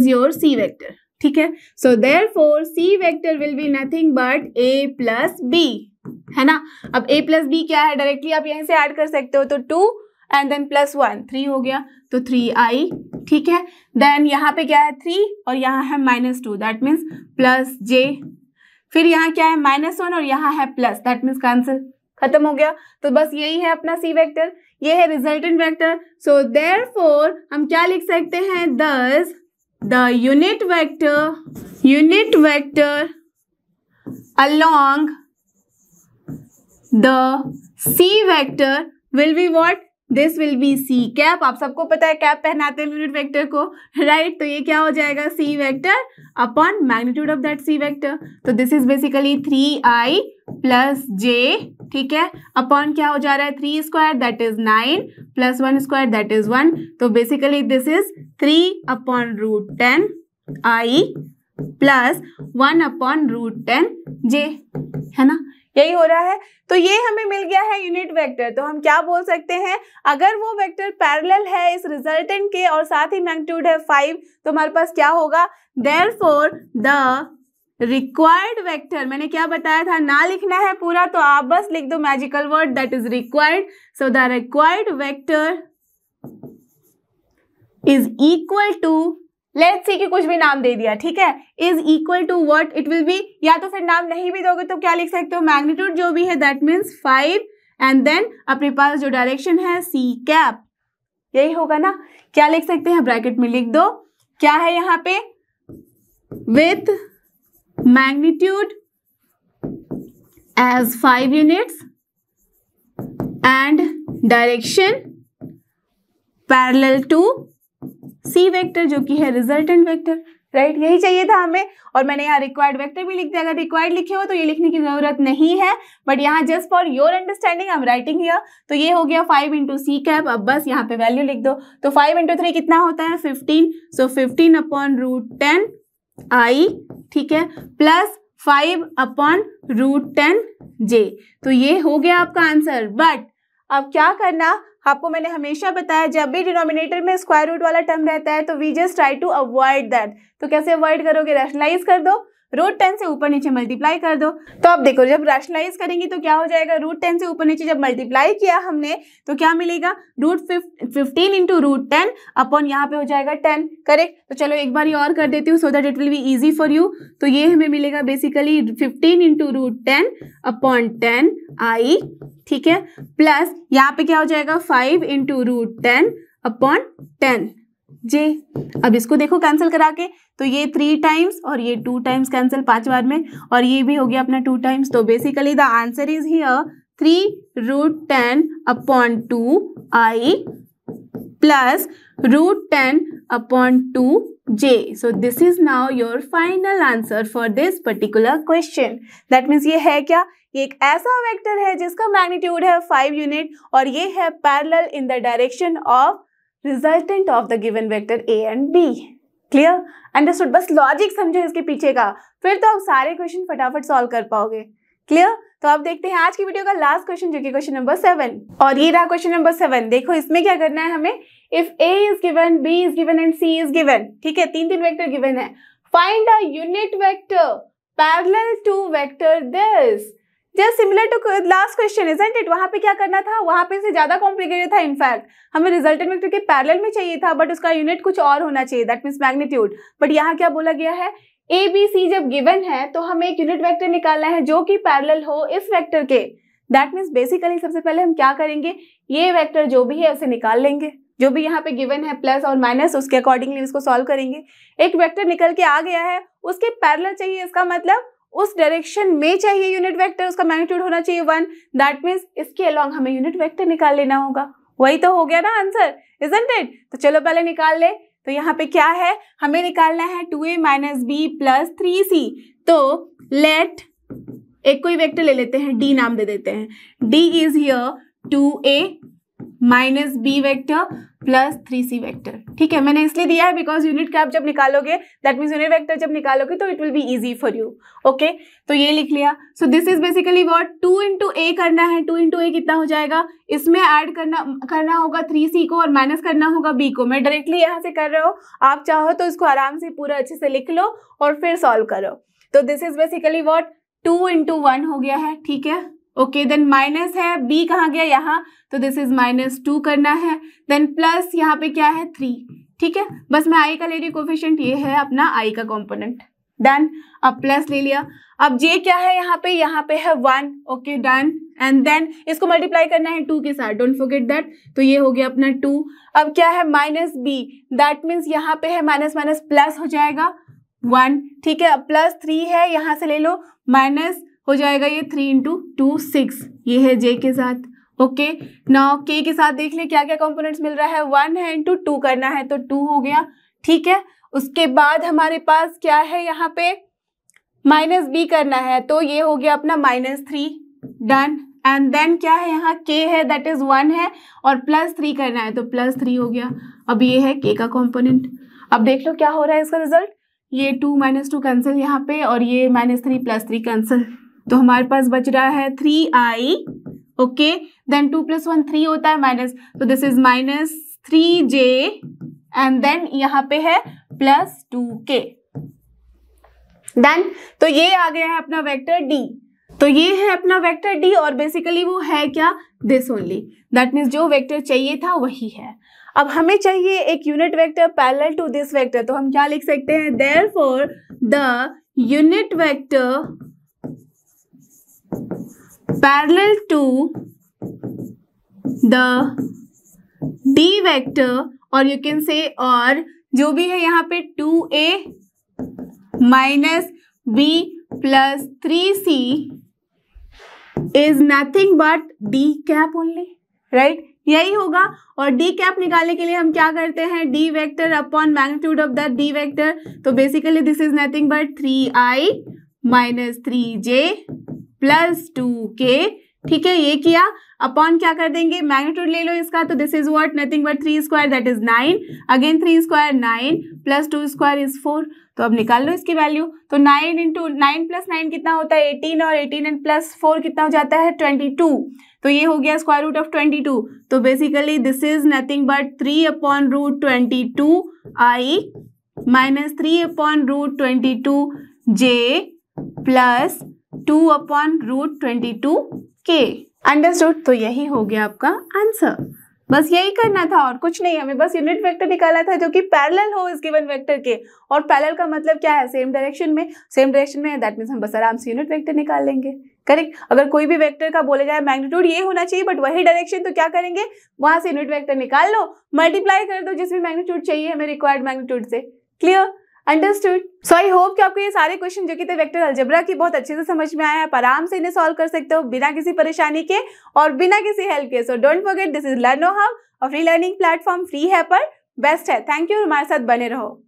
your C vector, ठीक है। So therefore C vector will be nothing but A plus B, है ना। अब A plus B क्या है, डायरेक्टली आप यहीं से ऐड कर सकते हो, तो 2 एंड देन प्लस 1 3 हो गया, तो 3i, ठीक है। देन यहाँ पे क्या है 3 और यहाँ है -2, दैट मीन्स प्लस j, फिर यहाँ क्या है -1 और यहाँ है प्लस, दैट मीन्स कैंसिल, खत्म हो गया। तो बस यही है अपना सी वेक्टर, ये है रिजल्टेंट वेक्टर। सो देयरफॉर हम क्या लिख सकते हैं, thus the unit vector along the C vector will be what, this will be C cap. आप सबको पता है कैप पहनाते हैं यूनिट वेक्टर को, राइट। तो ये क्या हो जाएगा, C vector upon magnitude of that C vector. तो this is basically 3i plus J, ठीक है, अपॉन क्या हो जा रहा है 3 square that is 9 plus 1 square that is 1। तो basically this is 3 upon root 10 i plus 1 upon root 10 J, है ना, यही हो रहा है। तो ये हमें मिल गया है यूनिट वेक्टर। तो हम क्या बोल सकते हैं, अगर वो वेक्टर पैरेलल है इस रिजल्टेंट के और साथ ही मैग्नीट्यूड है 5, तो हमारे पास क्या होगा, देयरफॉर द रिक्वायर्ड वेक्टर, मैंने क्या बताया था, ना लिखना है पूरा, तो आप बस लिख दो magical word that is required. So the required vector is equal to, let's see कि कुछ भी नाम दे दिया, ठीक है, is equal to what, it will be, या तो फिर नाम नहीं भी दोगे तो क्या लिख सकते हो, मैग्नीट्यूड जो भी है दैट मीन्स 5 एंड देन अपने पास जो डायरेक्शन है सी कैप, यही होगा ना। क्या लिख सकते हैं, ब्रैकेट में लिख दो, क्या है यहाँ पे, with magnitude as 5 units and direction parallel to C vector जो कि है रिजल्टेंट वेक्टर, राइट, यही चाहिए था हमें। और मैंने यहाँ रिक्वायर्ड वेक्टर भी लिख दिया, अगर रिक्वायर्ड लिखे हो तो ये लिखने की जरूरत नहीं है, बट यहाँ just for your understanding I am writing here. तो ये हो गया 5 इंटू सी कैप, अब बस यहाँ पे वैल्यू लिख दो। तो 5 इंटू 3 कितना होता है, 15, सो 15 अपॉन रूट 10 आई, ठीक है, प्लस 5 अपॉन रूट 10 जे। तो ये हो गया आपका आंसर। बट अब क्या करना, आपको मैंने हमेशा बताया जब भी डिनोमिनेटर में स्क्वायर रूट वाला टर्म रहता है तो we just try to avoid that. तो कैसे अवॉइड करोगे, रैशनलाइज कर दो, रूट 10 से ऊपर नीचे मल्टीप्लाई कर दो। तो अब देखो जब रैशनलाइज करेंगे तो क्या हो जाएगा, रूट 10 से ऊपर नीचे जब मल्टीप्लाई किया हमने तो क्या मिलेगा, रूट 15 इंटू रूट 10 अपॉन यहाँ पे हो जाएगा 10, करेक्ट। तो चलो एक बार और कर देती हूँ so that it will be easy for you. तो ये हमें मिलेगा बेसिकली 15 इंटू रूट 10 अपॉन 10 आई, ठीक है, प्लस यहाँ पे क्या हो जाएगा 5 इंटू रूट 10 अपॉन 10 जे। अब इसको देखो कैंसिल करा के, तो ये 3 टाइम्स और ये 2 टाइम्स कैंसिल 5 बार में, और ये भी हो गया अपना 2 टाइम्स। तो basically the answer is here 3 root 10 upon 2 I plus root 10 upon 2 j. So this is now your final answer for this particular question. That means ये है क्या, ये एक ऐसा वेक्टर है जिसका मैग्नीट्यूड है 5 यूनिट और ये है parallel in the direction of resultant of the given vector a and b. Clear, understood. बस लॉजिक समझो इसके पीछे का, फिर तो आप सारे क्वेश्चन फटाफट सॉल्व कर पाओगे। क्लियर। तो अब देखते हैं आज की वीडियो का लास्ट क्वेश्चन जो कि क्वेश्चन नंबर 7, और ये रहा क्वेश्चन नंबर 7। देखो इसमें क्या करना है हमें, if a is given, b is given and c is given, ठीक है, 3 वेक्टर गिवन है, find a unit vector parallel to vector this. Just similar to last question isn't it. वहां पे क्या करना था, वहां पे से ज्यादा कॉम्प्लिकेटेड था, इनफैक्ट हमें रिजल्टेंट वेक्टर के पैरेलल में चाहिए था बट उसका यूनिट कुछ और होना चाहिए, दैट मींस मैग्नीट्यूड। बट यहाँ क्या बोला गया है, ए बी सी जब गिवन है तो हमें एक यूनिट वेक्टर निकालना है जो कि पैरेलल हो इस वेक्टर के। दैट मीन्स बेसिकली सबसे पहले हम क्या करेंगे, ये वेक्टर जो भी है उसे निकाल लेंगे, जो भी यहाँ पे गिवन है प्लस और माइनस उसके अकॉर्डिंगली इसको सॉल्व करेंगे। एक वेक्टर निकल के आ गया है, उसके पैरेलल चाहिए, इसका मतलब उस डायरेक्शन में चाहिए यूनिट वेक्टर, उसका मैग्नीट्यूड होना चाहिए 1। दैट मीन्स इसके अलोंग हमें यूनिट वेक्टर निकाल लेना होगा। वही तो हो गया ना आंसर, इजंट इट। तो चलो पहले निकाल ले। तो यहाँ पे क्या है, हमें निकालना है 2a minus B plus 3c। तो लेट एक कोई वेक्टर ले लेते हैं, d नाम दे देते हैं। d is here 2a minus B vector plus 3c vector, ठीक है। मैंने इसलिए दिया है बिकॉज यूनिट कैप जब निकालोगे, दैट मीन्स यूनिट वेक्टर जब निकालोगे तो it will be easy for you. Okay, तो ये लिख लिया। So this is basically what, 2 into A करना है। 2 इंटू ए कितना हो जाएगा, इसमें ऐड करना होगा 3c को और माइनस करना होगा b को। मैं डायरेक्टली यहाँ से कर रहा हूँ, आप चाहो तो इसको आराम से पूरा अच्छे से लिख लो और फिर सॉल्व करो। तो this is basically what, 2 into 1 हो गया है, ठीक है। ओके, देन माइनस है, b कहाँ गया यहाँ, तो दिस इज -2 करना है। देन प्लस यहाँ पे क्या है 3, ठीक है। बस मैं i का ले रही कोफिशिएंट, ये है अपना i का कंपोनेंट, डन। अब प्लस ले लिया। अब j क्या है यहाँ पे है 1, ओके डन। एंड देन इसको मल्टीप्लाई करना है 2 के साथ, डोंट फॉरगेट दैट। तो ये हो गया अपना 2। अब क्या है -b, दैट मीन्स यहाँ पे है माइनस माइनस प्लस हो जाएगा 1, ठीक है। अब प्लस 3 है, यहाँ से ले लो, माइनस हो जाएगा ये 3 इंटू 2 6, ये है j के साथ। ओके, नाउ k के साथ देख ले क्या क्या कंपोनेंट्स मिल रहा है, 1 है इंटू 2 करना है तो 2 हो गया, ठीक है। उसके बाद हमारे पास क्या है यहाँ पे -b करना है तो ये हो गया अपना -3, डन। एंड देन क्या है यहाँ k है दैट इज 1 है और +3 करना है तो +3 हो गया। अब ये है k का कंपोनेंट। अब देख लो क्या हो रहा है इसका रिजल्ट, ये 2 - 2 कैंसिल यहाँ पे और ये -3 +3 कैंसिल, तो हमारे पास बच रहा है 3i, ओके। देन 2 + 1 3 होता है माइनस, तो this is -3j and then यहाँ पे है +2k, डन। तो ये आ गया है अपना वेक्टर d। तो ये है अपना वेक्टर d और बेसिकली वो है क्या, दिस ओनली, दैट मीन्स जो वेक्टर चाहिए था वही है। अब हमें चाहिए एक unit vector parallel to this vector, तो हम क्या लिख सकते हैं, therefore the unit vector parallel to the d vector, और यू कैन से और जो भी है यहाँ पे 2a - b + 3c is nothing but d cap only, right, यही होगा। और d कैप निकालने के लिए हम क्या करते हैं, d vector upon magnitude of the d vector, तो basically this is nothing but 3i - 3j + 2k, ठीक है। ये किया अपॉन क्या कर देंगे, मैग्नीट्यूड ले लो इसका, तो this is what, nothing but 3² that is 9, again 3² 9 + 2² is 4, तो अब निकाल लो इसकी वैल्यू। तो 9 × 9 + 9 कितना होता है 18 और 18 एंड +4 कितना हो जाता है 22, तो ये हो गया √22। तो basically this is nothing but 3/√22i - 3/√22j + 2/√22k, understood. तो यही हो गया आपका आंसर, बस यही करना था और कुछ नहीं, हमें बस यूनिट वेक्टर निकाला था जो कि पैरेलल हो इस गिवन वेक्टर के। और पैरेलल का मतलब क्या है, सेम डायरेक्शन में, सेम डायरेक्शन में है, दैट मीन्स हम बस आराम से यूनिट वेक्टर निकाल लेंगे, करेक्ट। अगर कोई भी वेक्टर का बोले जाए मैग्नीट्यूड ये होना चाहिए बट वही डायरेक्शन, तो क्या करेंगे, वहां से यूनिट वेक्टर निकाल लो, मल्टीप्लाई कर दो जिस भी मैग्नीट्यूड चाहिए हमें रिक्वायर्ड मैग्नीट्यूड से, clear, understood. So I hope कि आपको ये सारे क्वेश्चन जो कि थे वेक्टर अलजेब्रा की बहुत अच्छे से समझ में आया, आप आराम से इन्हें सॉल्व कर सकते हो बिना किसी परेशानी के और बिना किसी हेल्प के। So don't forget this is लर्नो hub, और फ्री लर्निंग प्लेटफॉर्म फ्री है पर बेस्ट है। थैंक यू, हमारे साथ बने रहो।